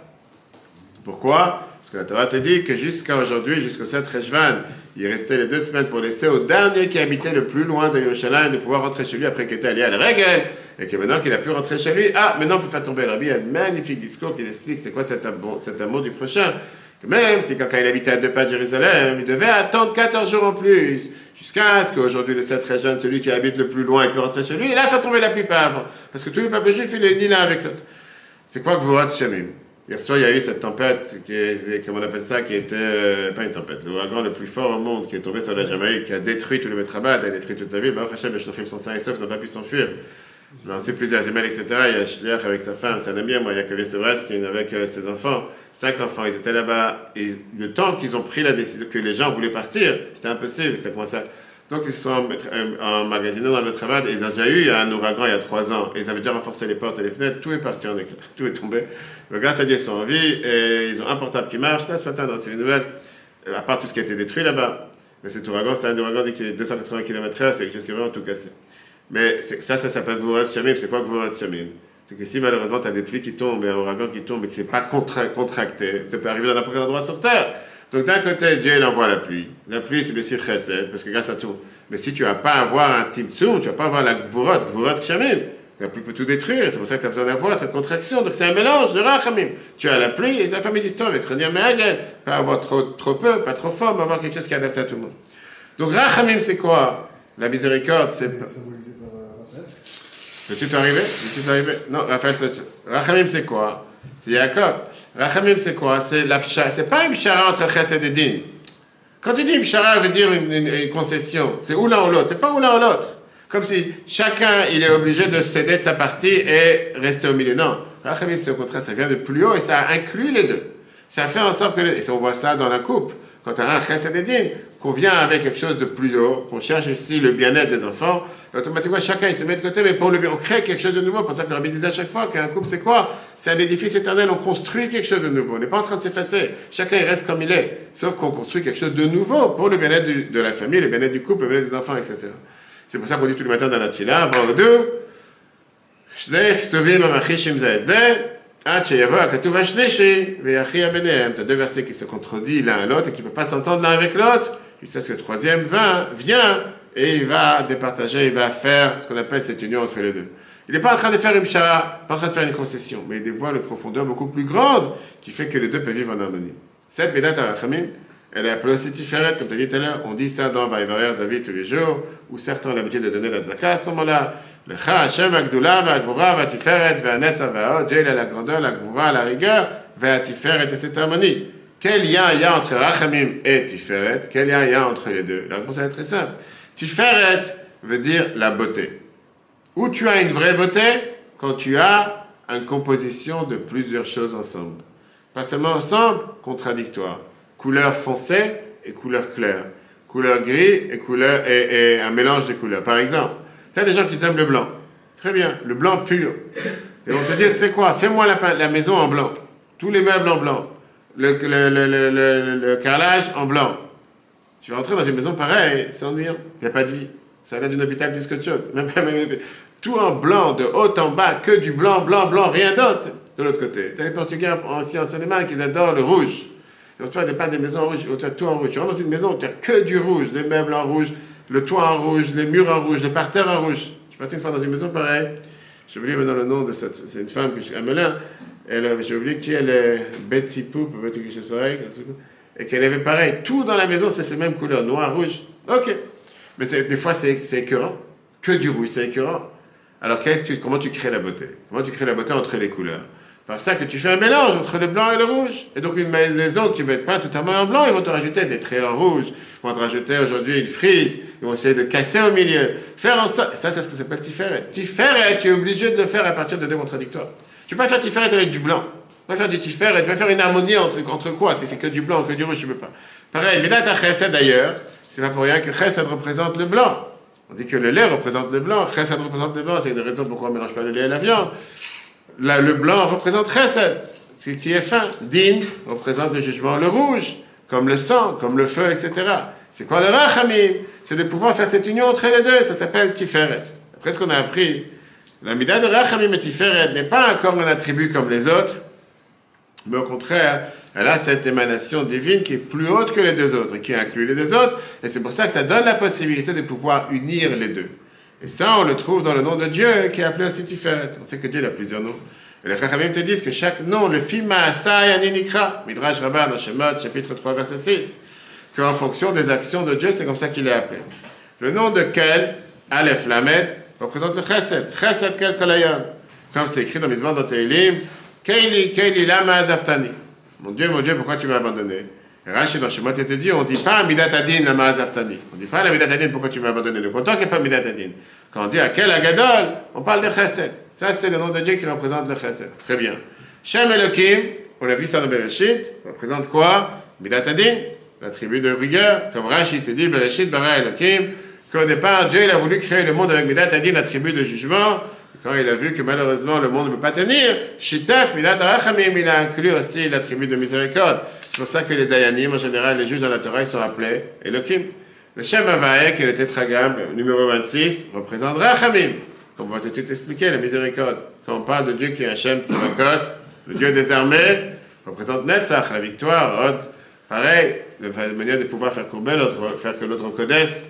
Pourquoi? Parce que la Torah te dit que jusqu'à aujourd'hui, jusqu'au 7 Rejvan, il restait les 2 semaines pour laisser au dernier qui habitait le plus loin de Yerushalayim de pouvoir rentrer chez lui après qu'il était allé à la règle, et que maintenant qu'il a pu rentrer chez lui, maintenant on peut faire tomber. Le rabbi a un magnifique discours qui explique c'est quoi cet amour du prochain. Que même si quand il habitait à 2 pas de Jérusalem, il devait attendre 14 jours en plus, jusqu'à ce qu'aujourd'hui le 7 Rejvan, celui qui habite le plus loin, il peut rentrer chez lui, et là, faire tomber la pluie pas avant. Parce que tout le peuple juif, il est ni l'un avec l'autre. C'est quoi que vous ratez Shamim? Hier soir, il y a eu cette tempête, comme on appelle ça, qui était, pas une tempête, l'ouragan le plus fort au monde, qui est tombé sur la Jamaïque, qui a détruit tout le Metrabat, a détruit toute la ville. Baruch Hashem, les Shlochim sont sains et saufs, ils n'ont pas pu s'enfuir. On sait plusieurs emails, etc. Il y a Shliach avec sa femme, c'est un ami à moi, il y a Kavir Sevreskin avec ses enfants, 5 enfants, ils étaient là-bas, et le temps qu'ils ont pris la décision, que les gens voulaient partir, c'était impossible, ça commençait. Donc ils se sont emmagasinés dans le travail, et ils ont déjà eu un ouragan il y a 3 ans, et ils avaient déjà renforcé les portes et les fenêtres, tout est parti en éclat, tout est tombé. Mais grâce à Dieu, ils sont en vie, et ils ont un portable qui marche. Là, ce matin, dans une nouvelle, à part tout ce qui a été détruit là-bas, mais cet ouragan, c'est un ouragan qui est 280 km/h, c'est quelque chose qui est vraiment tout cassé. Mais ça s'appelle Gvurat Shamim. C'est quoi Gvurat Shamim? C'est que si malheureusement tu as des pluies qui tombent, et un ouragan qui tombe, et que c'est pas contracté, ça peut arriver dans n'importe quel endroit sur Terre. Donc d'un côté, Dieu il envoie la pluie. La pluie, c'est bien sûr chesed, parce que grâce à tout. Mais si tu vas pas avoir un tzimtzum, tu vas pas avoir la Gvurat Shamim. La pluie peut tout détruire, c'est pour ça que tu as besoin d'avoir cette contraction. Donc c'est un mélange de rachamim. Tu as la pluie et la fameuse histoire avec Renier Meagel. Pas avoir trop peu, pas trop fort, mais avoir quelque chose qui est adapté à tout le monde. Donc rachamim, c'est quoi? La miséricorde, c'est. Symbolisé par Raphaël. Peux-tu t'arriver? Non, Raphaël, c'est autre chose. Rachamim, c'est quoi? c'est Yaakov. Rachamim, c'est quoi? C'est pas une pshara entre chesed et din. Quand tu dis une pshara, veut dire une concession. C'est ou l'un ou l'autre. C'est pas ou l'un ou l'autre. Comme si chacun, il est obligé de céder de sa partie et rester au milieu. Non. Rachamim, c'est au contraire, ça vient de plus haut et ça inclut les deux. Ça fait en sorte que... Et on voit ça dans la coupe. Quand tu as un chesed et din, qu'on vient avec quelque chose de plus haut, qu'on cherche ici le bien-être des enfants, automatiquement, chacun, il se met de côté, mais pour le bien, on crée quelque chose de nouveau. C'est pour ça que le rabbi disait à chaque fois qu'un couple, c'est quoi? C'est un édifice éternel, on construit quelque chose de nouveau. On n'est pas en train de s'effacer. Chacun, il reste comme il est. Sauf qu'on construit quelque chose de nouveau pour le bien-être de la famille, le bien-être du couple, le bien-être des enfants, etc. C'est pour ça qu'on dit tous les matins dans la tefila, Vordu, Shnei Chsuvim Amachishim Zaedze, Ad Sheyavo Akatuv Ashneshi, Ve'achia Benehem. Tu as deux versets qui se contredisent l'un à l'autre et qui ne peuvent pas s'entendre l'un avec l'autre. Jusqu'à ce que le troisième vient et il va départager, il va faire ce qu'on appelle cette union entre les deux. Il n'est pas en train de faire une pshara, pas en train de faire une concession, mais il dévoile une profondeur beaucoup plus grande qui fait que les deux peuvent vivre en harmonie. Cette Bédat Arachamim, elle est appelée aussi Tiferet, comme tu as dit tout à l'heure. On dit ça dans Vaïvarer David tous les jours, où certains ont l'habitude de donner la Zaka à ce moment-là. Le Cha Hashem Agdoula, Va'agvura, Va'tiferet, Va'anetza, Va'od, Dieu il a la grandeur, la gvura, la rigueur, Va'tiferet et cette harmonie. Quel lien il y a entre Rachamim et Tiferet? Quel lien il y a entre les deux? La réponse est très simple. Tiferet veut dire la beauté. Où tu as une vraie beauté? Quand tu as une composition de plusieurs choses ensemble. Pas seulement ensemble, contradictoire. Couleur foncée et couleur claire. Couleur gris et un mélange de couleurs. Par exemple, tu as des gens qui aiment le blanc. Très bien, le blanc pur. Et on te dit, tu sais quoi, fais-moi la maison en blanc. Tous les meubles en blanc. Le carrelage en blanc. Tu vas rentrer dans une maison pareille, c'est ennuyant. Il n'y a pas de vie. Ça a l'air d'un hôpital plus qu'autre chose. Tout en blanc, de haut en bas, que du blanc, blanc, blanc, rien d'autre. De l'autre côté. Tu as les Portugais aussi en Seine-et-Marne qui adorent le rouge. Et tu as des maisons en rouge, tu as tout en rouge. Tu rentres dans une maison où tu n'as que du rouge, des meubles en rouge, le toit en rouge, les murs en rouge, le parterre en rouge. Je suis parti une fois dans une maison pareille. J'ai oublié maintenant le nom de cette... C'est une femme que je... Amelin. J'ai oublié qui elle est, Betty Poop, quelque chose pareil. Et qu'elle avait pareil, tout dans la maison, c'est ces mêmes couleurs, noir, rouge. Ok. Mais des fois, c'est écœurant. Que du rouge, c'est écœurant. Alors, comment tu crées la beauté? Comment tu crées la beauté entre les couleurs? Par ça que tu fais un mélange entre le blanc et le rouge. Et donc, une maison qui va être peinte totalement en blanc, ils vont te rajouter des traits en rouge. Ils vont te rajouter aujourd'hui une frise. Ils vont essayer de casser au milieu. Faire en sorte. Ça, c'est ce que ça s'appelle Tiferet. Tiferet, tu es obligé de le faire à partir de deux contradictoires. Tu peux pas faire Tiferet avec du blanc. Tu peux pas faire du Tiferet. Tu peux faire une harmonie entre quoi? Si c'est que du blanc, que du rouge, tu peux pas. Pareil, Bédat à Chesed d'ailleurs, c'est pas pour rien que Chesed représente le blanc. On dit que le lait représente le blanc, Chesed représente le blanc, c'est une raison pourquoi on ne mélange pas le lait et la viande. Là, le blanc représente Chesed, ce qui est fin. Din représente le jugement, le rouge, comme le sang, comme le feu, etc. C'est quoi le Rachamim? C'est de pouvoir faire cette union entre les deux, ça s'appelle Tiferet. Après ce qu'on a appris, la Midah de Rachamim et Tiferet n'est pas encore un attribut comme les autres, mais au contraire, elle a cette émanation divine qui est plus haute que les deux autres, et qui inclut les deux autres, et c'est pour ça que ça donne la possibilité de pouvoir unir les deux. Et ça, on le trouve dans le nom de Dieu, qui est appelé aussi Tiferet. On sait que Dieu a plusieurs noms. Et les Chachamim te disent que chaque nom, le Fima Asai Aninikra, Midrash Rabbah dans Shemot, chapitre 3, verset 6, qu'en fonction des actions de Dieu, c'est comme ça qu'il est appelé. Le nom de Kel, Aleph Lamed, représente le Chesed. Chesed Kel Kolayom. Comme c'est écrit dans Mizmor dans Teilim, Keili Lama Azaftani. Mon Dieu, pourquoi tu m'as abandonné? Rashi dans Shemot te dit, on ne dit pas Midat Adin Lama Azaftani. On ne dit pas la Midat Adin, pourquoi tu m'as abandonné? Le content qu'il n'y a pas Midat Adin. Quand on dit à Kel Agadol, on parle de Chesed. Ça, c'est le nom de Dieu qui représente le Chesed. Très bien. Shem Elohim, on a vu ça dans Bereshit, représente quoi? Midat Adin, la tribu de rigueur. Comme Rashi te dit, Bereshit bara Elohim, qu'au départ, Dieu il a voulu créer le monde avec Midat Adin, la tribu de jugement. Quand il a vu que malheureusement le monde ne peut pas tenir, Shitef, Midat Rachamim, il a inclus aussi la tribu de miséricorde. C'est pour ça que les Dayanim, en général, les juges dans la Torah, ils sont appelés Elohim. Le Shem Havae, qui est le tétragramme, numéro 26, représente Rachamim. Comme on va tout de suite expliquer, la miséricorde. Quand on parle de Dieu qui est un Shem Tzavakot, le Dieu des armées, représente Netzach, la victoire, Hod. Pareil, la manière de pouvoir faire courber l'autre, faire que l'autre codesse.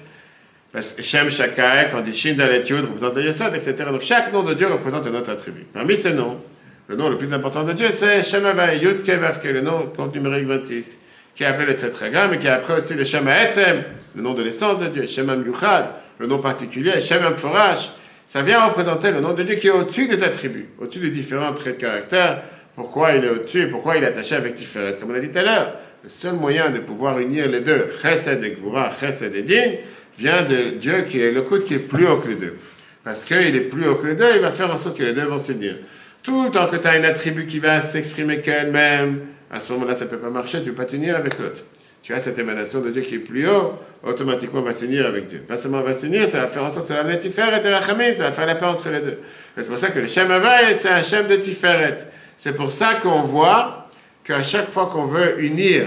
Shem Shakai, quand on dit Shin Dalet Yud, représente le Yesod, etc. Donc chaque nom de Dieu représente un autre attribut. Parmi ces noms, le nom le plus important de Dieu, c'est Shem Havai, Yud Kevav, qui est le nom, compte numérique 26, qui est appelé le tétragramme, et qui est après aussi le Shem Ha'etzem, le nom de l'essence de Dieu, Shem HaMiyuchad, le nom particulier, Shem HaMforash. Ça vient représenter le nom de Dieu qui est au-dessus des attributs, au-dessus des différents traits de caractère, pourquoi il est au-dessus, pourquoi il est attaché avec Tiferet, comme on a dit tout à l'heure. Le seul moyen de pouvoir unir les deux, Chesed et Gvura, Chesed et Din, vient de Dieu qui est le coude qui est plus haut que les deux. Parce qu'il est plus haut que les deux, il va faire en sorte que les deux vont s'unir. Tout le temps que tu as un attribut qui va s'exprimer qu'elle-même, à ce moment-là, ça ne peut pas marcher, tu ne peux pas t'unir avec l'autre. Tu as cette émanation de Dieu qui est plus haut, automatiquement va s'unir avec Dieu. Pas seulement va s'unir, ça va faire en sorte que ça va amener Tiferet et Rachamim, ça va faire la paix entre les deux. C'est pour ça que le Shem Havai, c'est un Shem de Tiferet. C'est pour ça qu'on voit qu'à chaque fois qu'on veut unir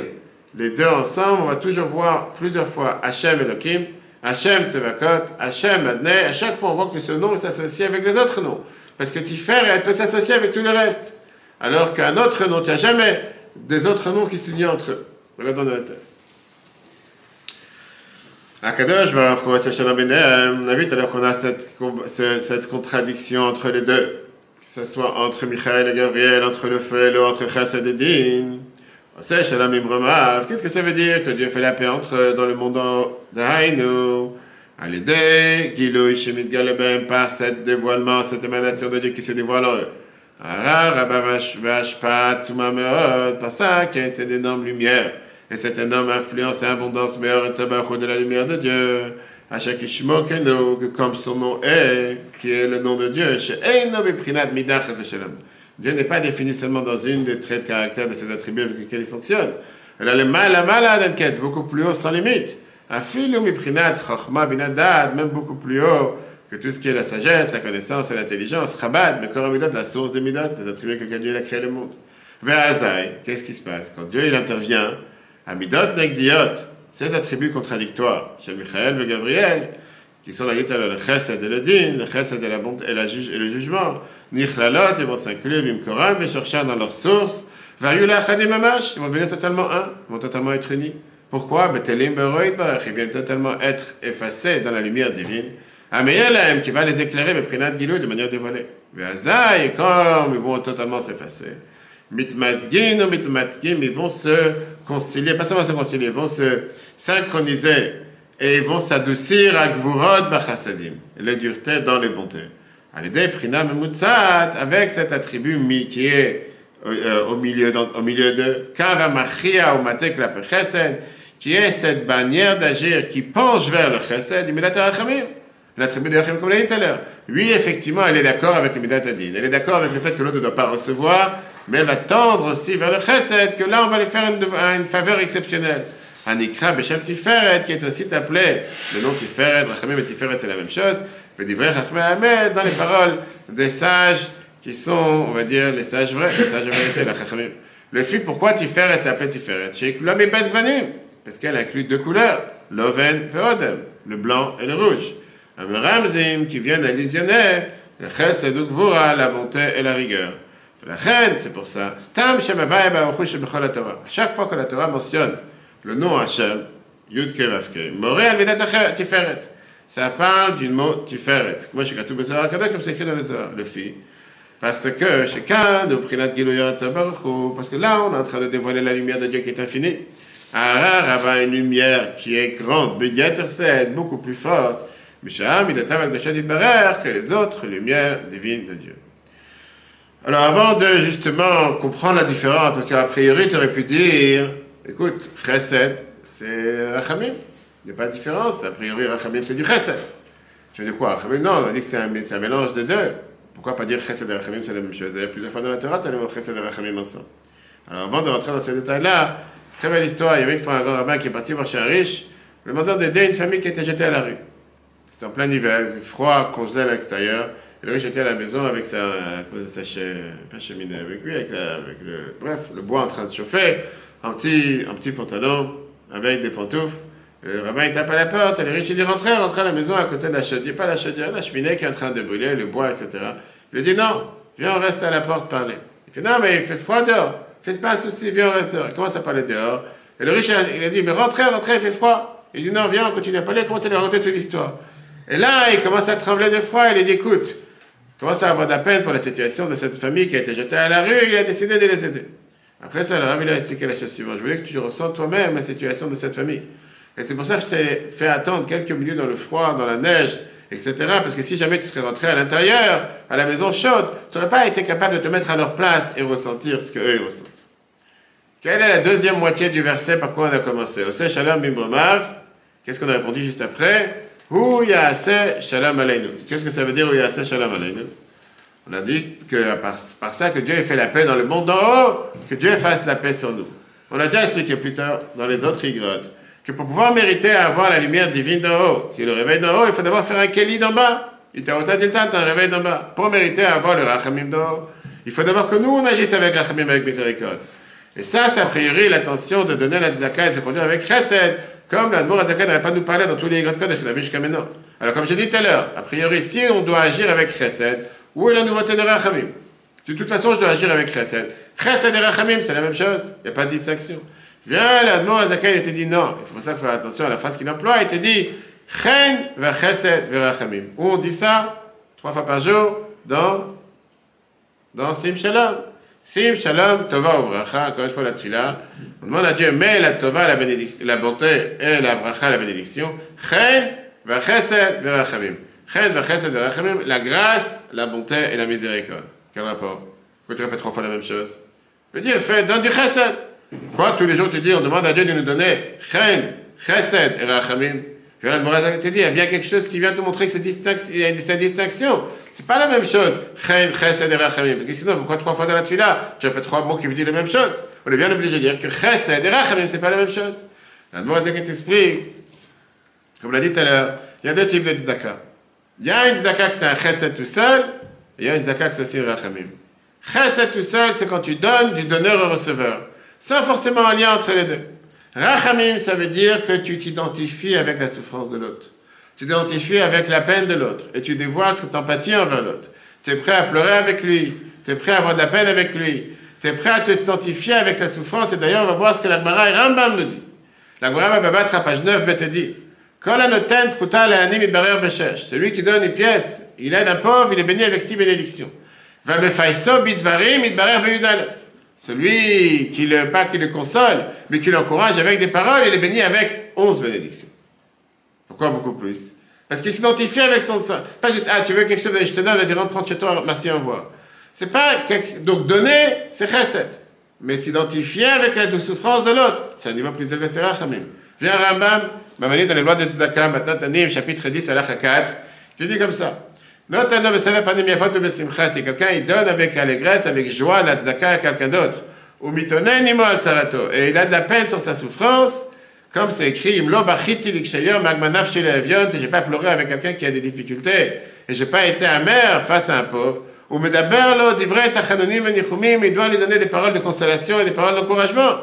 les deux ensemble, on va toujours voir plusieurs fois Hashem Elohim, Hashem Tzevakot, Hashem Adnei. À chaque fois, on voit que ce nom s'associe avec les autres noms. Parce que Tiferet peut s'associer avec tout le reste. Alors qu'un autre nom, il n'y a jamais des autres noms qui s'unissent entre eux. Regardons dans la thèse. Akadosh Baruch Hu Shalom Benehem, on a vu tout à l'heure qu'on a cette contradiction entre les deux. Que ce soit entre Michael et Gabriel, entre le feu et l'eau, entre Chesed et Din. Shalom Imromav. Qu'est-ce que ça veut dire que Dieu fait la paix entre eux dans le monde d'Haïnou? À l'idée, Gilou Shemit Galebem, par cet dévoilement, cette émanation de Dieu qui se dévoile en eux. Par ça qu'il y a cette énorme lumière. Et cette énorme influence et abondance meilleure de la lumière de Dieu, à chaque Ishmokeno, que comme son nom est, qui est le nom de Dieu, Dieu n'est pas défini seulement dans une des traits de caractère de ses attributs avec lesquels il fonctionne. Elle a le mal, beaucoup plus haut, sans limite. Même beaucoup plus haut que tout ce qui est la sagesse, la connaissance et l'intelligence. Chabad, mais Koramidot, la source des midot, des attributs avec lesquels Dieu a créé le monde. Ve'azai, qu'est-ce qui se passe? Quand Dieu il intervient, Amidot Negdiot, ces attributs contradictoires, chez Michael et Gabriel, qui sont la guitare, le Chesed et le Din, le Chesed et la bonté et le jugement, Nichlalot, ils vont s'inclure, Bimkoram, et chercher dans leur source, Vayula Chadim Mamash, ils vont devenir totalement un, ils vont totalement être unis. Pourquoi? Betelim Beroïd Barach, ils viennent totalement être effacés dans la lumière divine. Ameyelem, qui va les éclairer, mais Prinat Gilou, de manière dévoilée. Ve'azai, et comme ils vont totalement s'effacer, Mitmazgin ou Mitmatgim, ils vont se concilier, pas seulement se concilier, ils vont se synchroniser et ils vont s'adoucir à Gvurot Bachasadim, les duretés dans les bontés. À l'idée, Prinam Mutsat, avec cet attribut qui est au milieu de Kavamachia ou Matek la Chesed, qui est cette bannière d'agir qui penche vers le Chesed, Imidat Rachamim, l'attribut de Rachamim, comme on l'a dit tout à l'heure. Oui, effectivement, elle est d'accord avec l'Imidat Adin, elle est d'accord avec le fait que l'autre ne doit pas recevoir, mais elle va tendre aussi vers le Chesed, que là, on va lui faire une faveur exceptionnelle. Anikra Beshem Tiferet, qui est aussi appelé le nom Tiferet, Rachamim et Tiferet, c'est la même chose. Vedivre Chachmei dans les paroles des sages qui sont, on va dire, les sages vrais, les sages de vérité, la Chachamim. Le fait pourquoi Tiferet s'appelait Tiferet, chez Kulam et Bet Gvanim, parce qu'elle inclut deux couleurs, l'Oven et Odem, le blanc et le rouge. Un Ramzim qui vient d'illusionner le Chesed ou Gvura, la bonté et la rigueur. La reine, c'est pour ça. Stam Shem Havai Baruch Hu Bechol HaTorah. Chaque fois que la Torah mentionne le nom Hashem, Yud Ke Vav Ke, Moreh Al Midat Tiferet. Ça parle du mot Tiferet. Moi, je suis Katou Bezohar Kadosh, comme c'est écrit dans les Zohar, le fi. Parce que chacun de Prinat Gilou Yoretz Baruch Hu, parce que là, on est en train de dévoiler la lumière de Dieu qui est infinie. Arar avait une lumière qui est grande, Beyater Sed, beaucoup plus forte, Misham Midatav Akdashat Yitbarer, que les autres lumières divines de Dieu. Alors, avant de justement comprendre la différence, parce qu'a priori, tu aurais pu dire, écoute, Chesed, c'est Rachamim. Il n'y a pas de différence. A priori, Rachamim, c'est du Chesed. Tu veux dire quoi? Rachamim, non, on a dit que c'est un mélange des deux. Pourquoi pas dire Chesed et Rachamim, c'est la même chose? Il y a plusieurs fois dans la Torah, tu as le mot Chesed et Rachamim ensemble. Alors, avant de rentrer dans ces détails-là, très belle histoire. Il y avait une fois un grand rabbin qui est parti voir chez un riche, lui demandant d'aider une famille qui était jetée à la rue. C'était en plein hiver, il faisait froid, congelé à l'extérieur. Le riche était à la maison avec sa cheminée avec lui, bref, le bois en train de chauffer, un petit pantalon avec des pantoufles. Le rabbin il tape à la porte, et le riche il dit rentrez à la maison à côté de la chaudière, pas la chaudière, la cheminée qui est en train de brûler, le bois, etc. Il lui dit non, viens on reste à la porte parler. Il fait non mais il fait froid dehors, fais pas un souci, viens on reste dehors. Il commence à parler dehors. Et le riche il a dit mais rentrez, il fait froid. Il dit non viens on continue à parler, il commence à lui raconter toute l'histoire. Et là il commence à trembler de froid, il lui dit écoute, commence à avoir de la peine pour la situation de cette famille qui a été jetée à la rue, il a décidé de les aider. Après ça, le rabbin lui a expliqué la chose suivante. Je voulais que tu ressentes toi-même la situation de cette famille. Et c'est pour ça que je t'ai fait attendre quelques minutes dans le froid, dans la neige, etc. Parce que si jamais tu serais rentré à l'intérieur, à la maison chaude, tu n'aurais pas été capable de te mettre à leur place et ressentir ce qu'eux ressentent. Quelle est la deuxième moitié du verset par quoi on a commencé? Ose shalom bimromav. Qu'est-ce qu'on a répondu juste après? Hu yaaseh shalom aleinu. Qu'est-ce que ça veut dire Hu yaaseh shalom aleinu? On a dit que par ça que Dieu ait fait la paix dans le monde d'en haut, que Dieu fasse la paix sur nous. On a déjà expliqué plus tard dans les autres igrottes que pour pouvoir mériter à avoir la lumière divine d'en haut, qui est le réveil d'en haut, il faut d'abord faire un keli d'en bas. Il t'a un réveil d'en bas. Pour mériter à avoir le rachamim d'en haut, il faut d'abord que nous on agisse avec rachamim, avec miséricorde. Et ça, c'est a priori l'intention de donner la tzaka et de se conduire avec chesed, comme l'Admor Azaka n'aurait pas nous parler dans tous les igrottes Kodesh qu'on a vu jusqu'à maintenant. Alors comme j'ai dit tout à l'heure, a priori si on doit agir avec chesed, où est la nouveauté de rachamim? Si de toute façon je dois agir avec chesed, chesed et rachamim c'est la même chose, il n'y a pas de distinction. Viens, l'Admor Azaka il était dit non, et c'est pour ça qu'il faut faire attention à la phrase qu'il emploie, il était dit chen va chesed va rachamim. Où on dit ça 3 fois par jour dans Sim Shalom. Sim Shalom Tova Uvracha, encore une fois la tfila. On demande à Dieu, mais la Tova, la bénédiction, la bonté et la bracha, la bénédiction. Chen va chesed va rachamim. Chen va chesed va rachamim, la grâce, la bonté et la miséricorde. Quel rapport? Pourquoi tu répètes 3 fois la même chose? Je veux dire, donne du chesed. Quoi, tous les jours tu dis, on demande à Dieu de nous donner chen, chesed et rachamim. Puis là, le te dit, il y a bien quelque chose qui vient te montrer que c'est cette distinction. C'est pas la même chose. Chen, chesed et rachamim. Parce que sinon, pourquoi 3 fois dans la tfila, tu répètes 3 mots qui vous disent la même chose? On est bien obligé de dire que chesed et rachamim, c'est pas la même chose. La Morazek t'explique, comme on l'a dit tout à l'heure, il y a 2 types de tzaka. Il y a une tzaka qui c'est un chesed tout seul, et il y a une tzaka qui c'est aussi un rachamim. Chesed tout seul, c'est quand tu donnes du donneur au receveur, sans forcément un lien entre les deux. Rachamim, ça veut dire que tu t'identifies avec la souffrance de l'autre. Tu t'identifies avec la peine de l'autre. Et tu dévoiles cette empathie envers l'autre. Tu es prêt à pleurer avec lui. Tu es prêt à avoir de la peine avec lui. Tu es prêt à te identifier avec sa souffrance. Et d'ailleurs, on va voir ce que la Gemara et Rambam nous dit. La Gemara va battre à page 9, te dit celui qui donne une pièce, il aide un pauvre, il est béni avec 6 bénédictions. Celui qui le console, mais qui l'encourage avec des paroles, il est béni avec 11 bénédictions. Pourquoi beaucoup plus? Parce qu'il s'identifie avec son sang. Pas juste, tu veux quelque chose, je te donne, vas-y, rentre, prends chez toi, merci, au revoir. C'est pas donc donner, c'est chesed. Mais s'identifier avec la souffrance de l'autre, c'est un niveau plus élevé, c'est rachamim. Viens Rambam, Mamani dans les lois de Tzedaka, maintenant Tanim, chapitre 10, Alakha 4, il dit comme ça. Si quelqu'un il donne avec allégresse, avec joie la tzedaka à quelqu'un d'autre, ou mitonenimo al tzarato, et il a de la peine sur sa souffrance, comme c'est écrit, imlo bachiti likshayor magmanav shel avion, si j'ai pas pleuré avec quelqu'un qui a des difficultés, et j'ai pas été amer face à un pauvre, ou medaber lo divrei tachanonim venichumim, il doit lui donner des paroles de consolation et des paroles d'encouragement,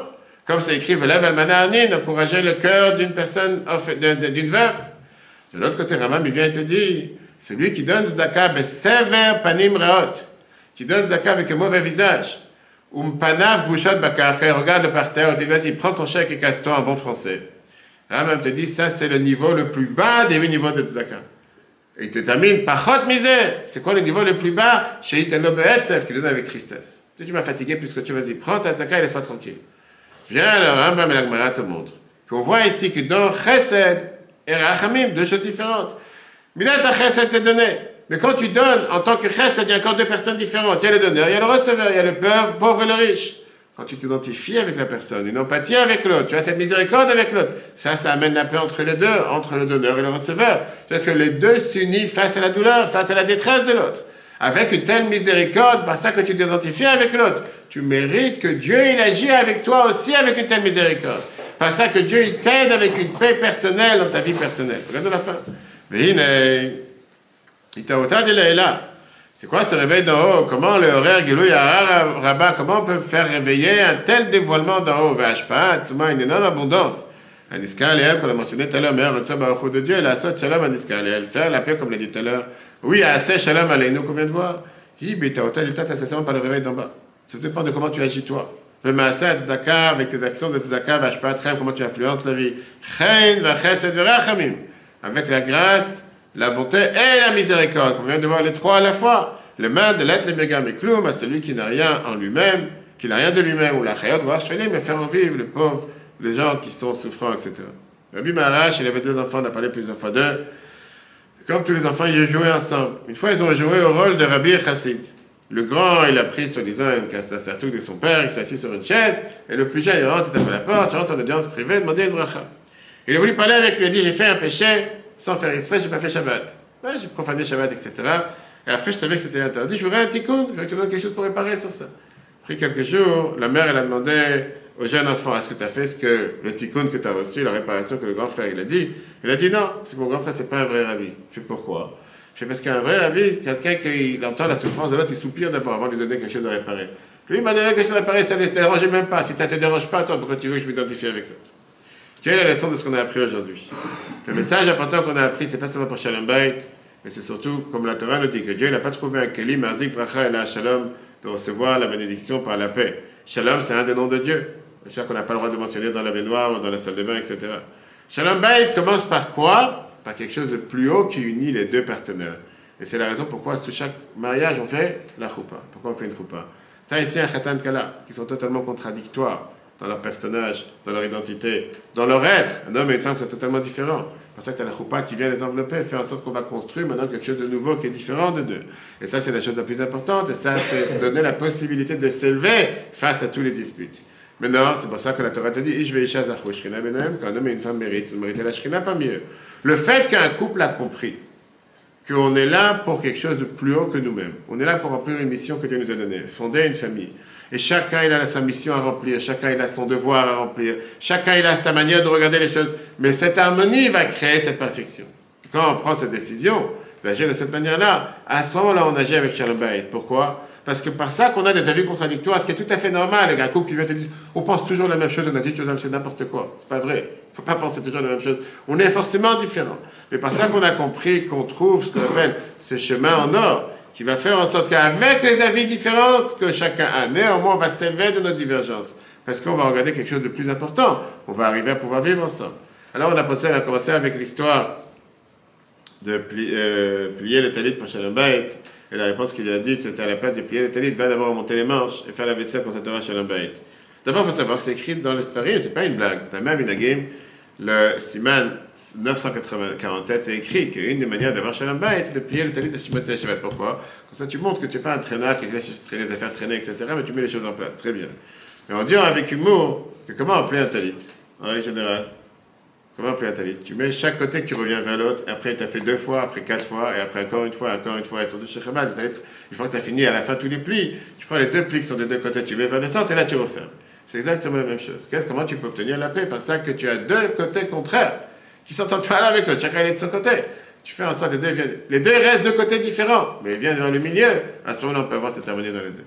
comme c'est écrit, velev almana anin, encourager le cœur d'une personne, d'une veuve. De l'autre côté, Ramam, il vient et te dit, celui qui donne tzedaka besever panim raot, qui donne tzedaka avec un mauvais visage, ou panav vushot bakar, quand il regarde par terre, il dit vas-y, prends ton chèque et casse-toi en bon français. Ramam te dit, ça c'est le niveau le plus bas des 8 niveaux de tzedaka. Et il te termine, pachot misère. C'est quoi le niveau le plus bas? Chez Italo Be'etzef, qui donne avec tristesse. Tu m'as fatigué plus que tu, vas-y, prends ta tzedaka et laisse-moi tranquille. Viens alors, Rambam et la Gemara te montre qu'on voit ici que dans chesed et rachamim, 2 choses différentes. Midat chesed, c'est donné. Mais quand tu donnes, en tant que chesed, il y a encore 2 personnes différentes. Il y a le donneur, il y a le receveur, il y a le pauvre et le riche. Quand tu t'identifies avec la personne, une empathie avec l'autre, tu as cette miséricorde avec l'autre, ça amène la paix entre les deux, entre le donneur et le receveur. C'est-à-dire que les deux s'unissent face à la douleur, face à la détresse de l'autre. Avec une telle miséricorde, par ça que tu t'identifies avec l'autre, tu mérites que Dieu il agit avec toi aussi avec une telle miséricorde. Par ça que Dieu il t'aide avec une paix personnelle dans ta vie personnelle. Regarde la fin. C'est quoi ce réveil d'en haut? Comment le horaire Gilou Yahar Rabbah, comment on peut faire réveiller un tel dévoilement d'en haut? Vashpa, Tsuma, une énorme abondance. Aniska Aléel, qu'on a mentionné tout à l'heure, meilleur Rotsa Baruch de Dieu, la Sot Shalom Aniska Aléel, faire la paix comme l'a dit tout à l'heure. Oui, Assez Shalom Aleinu qu'on vient de voir. Hibita Otal, il t'a seulement par le réveil d'en bas. Ça dépend de comment tu agis toi. Le Maaseh Tzedaka, avec tes actions de Tzedaka, Vashpa, Trem, comment tu influences la vie. Chen, Vachesed, Verachamim. Avec la grâce, la bonté et la miséricorde. On vient de voir les 3 à la fois. Le main de l'être, le begam et cloum, à celui qui n'a rien en lui-même, qui n'a rien de lui-même, ou la chayot, mais faire revivre les pauvres, les gens qui sont souffrants, etc. Rabbi Maharash, il avait 2 enfants, on a parlé plusieurs fois d'eux. Comme tous les enfants, ils jouaient ensemble. Une fois, ils ont joué au rôle de Rabbi et Chassid. Le grand, il a pris, soi-disant, un sartouk de son père, il s'est assis sur une chaise, et le plus jeune, il rentre, il tape à la porte, il rentre en audience privée, demander une bracha. Il a voulu parler avec lui, il a dit, j'ai fait un péché, sans faire exprès, j'ai pas fait Shabbat. Ouais, j'ai profané Shabbat, etc. Et après, je savais que c'était interdit, je voudrais un tikkun, je voudrais que tu me donnes quelque chose pour réparer sur ça. Après quelques jours, la mère, elle a demandé au jeune enfant, est-ce que tu as fait ce que le tikkun que tu as reçu, la réparation que le grand frère, il a dit? Il a dit non, parce que mon grand frère, c'est pas un vrai rabbi. Je sais pourquoi. Je sais parce qu'un vrai rabbi, quelqu'un qui entend la souffrance de l'autre, il soupire d'abord avant de lui donner quelque chose à réparer. Lui, il m'a donné quelque chose à réparer, ça ne le dérangeait même pas. Si ça ne te dérange pas, toi, pourquoi tu veux que je m'identifie avec l'autre? Quelle est la leçon de ce qu'on a appris aujourd'hui? Le message important qu'on a appris, c'est pas seulement pour Shalom Bayit, mais c'est surtout, comme la Torah nous dit, que Dieu n'a pas trouvé un Keli, Marzik, Bracha et la Shalom, de recevoir la bénédiction par la paix. Shalom, c'est un des noms de Dieu. C'est ça qu'on n'a pas le droit de mentionner dans la baignoire ou dans la salle de bain, etc. Shalom Bayit commence par quoi? Par quelque chose de plus haut qui unit les deux partenaires. Et c'est la raison pourquoi, sous chaque mariage, on fait la choupa. Pourquoi on fait une choupa? Tu as ici un khatan kala, qui sont totalement contradictoires dans leur personnage, dans leur identité, dans leur être. Un homme et une femme sont totalement différents. C'est pour ça que tu as la choupa qui vient les envelopper, faire en sorte qu'on va construire maintenant quelque chose de nouveau qui est différent de deux. Et ça, c'est la chose la plus importante. Et ça, c'est donner la possibilité de s'élever face à tous les disputes. Maintenant, c'est pour ça que la Torah te dit, je vais isha zachu shrina benem, qu'un homme et une femme méritent. Ils méritent la shrina, pas mieux. Le fait qu'un couple a compris qu'on est là pour quelque chose de plus haut que nous-mêmes. On est là pour remplir une mission que Dieu nous a donnée, fonder une famille. Et chacun, il a sa mission à remplir, chacun, il a son devoir à remplir, chacun, il a sa manière de regarder les choses. Mais cette harmonie va créer cette perfection. Quand on prend cette décision d'agir de cette manière-là, à ce moment-là, on agit avec Shalom Bayit. Pourquoi? Parce que par ça qu'on a des avis contradictoires, ce qui est tout à fait normal. Un couple qui vient te dire, on pense toujours la même chose, on a dit toujours la même chose, c'est n'importe quoi. C'est pas vrai. Il ne faut pas penser toujours la même chose. On est forcément différents. Mais par ça qu'on a compris qu'on trouve ce qu'on appelle ce chemin en or, qui va faire en sorte qu'avec les avis différents que chacun a, néanmoins, on va s'élever de nos divergences. Parce qu'on va regarder quelque chose de plus important. On va arriver à pouvoir vivre ensemble. Alors on a commencé avec l'histoire de plier le talit pour Shalom Bayit. Et la réponse qu'il lui a dit, c'était à la place de plier le talit, va d'abord remonter les manches et faire la vaisselle pour cette Torah Shalom Bayit. D'abord, il faut savoir que c'est écrit dans le Sfarim, c'est pas une blague. Dans même Minagim, le Siman 947, c'est écrit qu'une des manières d'avoir Shalom Bayit, c'est de plier le talit à Shemot Shabbat. Pourquoi? Comme ça, tu montres que tu n'es pas un traîneur qui laisse traîner les affaires traîner, etc., mais tu mets les choses en place. Très bien. Mais on dit avec humour que comment on plie un talit? En règle générale, comment on plie un talit? Tu mets chaque côté que tu reviens vers l'autre, après tu as fait 2 fois, après 4 fois, et après encore une fois, et surtout chez Chabad, le talit, une fois que tu as fini à la fin tous les plis, tu prends les 2 plis qui sont des 2 côtés, tu mets vers le centre, et là tu refermes. C'est exactement la même chose. Comment tu peux obtenir la paix? Par ça que tu as 2 côtés contraires qui ne s'entendent pas l'un avec l'autre. Chacun est de son côté. Tu fais en sorte que les deux restent 2 côtés différents, mais ils viennent dans le milieu. À ce moment-là, on peut avoir cette harmonie dans les deux.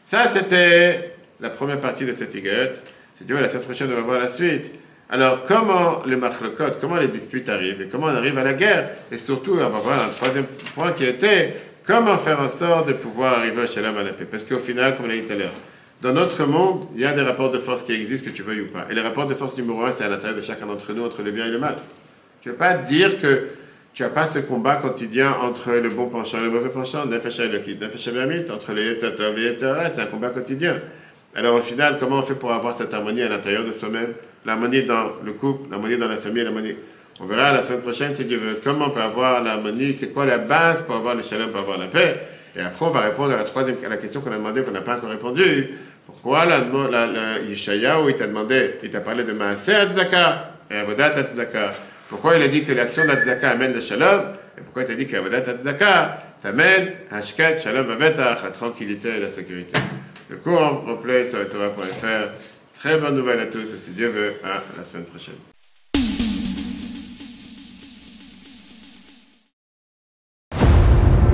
Ça, c'était la première partie de cette higuette. C'est Dieu, la semaine prochaine, on va voir la suite. Alors, comment les machlokot, comment les disputes arrivent et comment on arrive à la guerre? Et surtout, on va voir un troisième point qui était comment faire en sorte de pouvoir arriver au shalom, à la paix. Parce qu'au final, comme on l'a dit tout à l'heure, dans notre monde, il y a des rapports de force qui existent, que tu veuilles ou pas. Et le rapport de force numéro 1, c'est à l'intérieur de chacun d'entre nous, entre le bien et le mal. Tu ne veux pas dire que tu n'as pas ce combat quotidien entre le bon penchant et le mauvais penchant, nefesh elokit, nefesh hamit, entre les yetzatov et les yetzara, c'est un combat quotidien. Alors au final, comment on fait pour avoir cette harmonie à l'intérieur de soi-même? L'harmonie dans le couple, l'harmonie dans la famille, l'harmonie. On verra la semaine prochaine, si Dieu veut, comment on peut avoir l'harmonie, c'est quoi la base pour avoir le shalom, pour avoir la paix. Et après, on va répondre à la question qu'on a demandé, qu'on n'a pas encore répondu. Pourquoi Yeshayahu, il t'a demandé, il t'a parlé de Maaser Hatzaka et Avodat Hatzaka? Pourquoi il a dit que l'action d'Hatzaka amène le shalom? Et pourquoi il t'a dit qu'Avodat Hatzaka t'amène Hashkat Shalom Avetach, la tranquillité et la sécurité? Le cours en replay sur Torah.fr. Très bonne nouvelle à tous et si Dieu veut, à la semaine prochaine.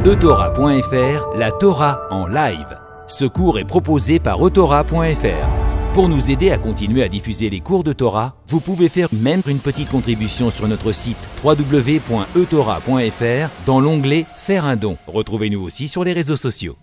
eTorah.fr, la Torah en live. Ce cours est proposé par eTorah.fr. Pour nous aider à continuer à diffuser les cours de Torah, vous pouvez faire même une petite contribution sur notre site www.etorah.fr dans l'onglet « Faire un don ». Retrouvez-nous aussi sur les réseaux sociaux.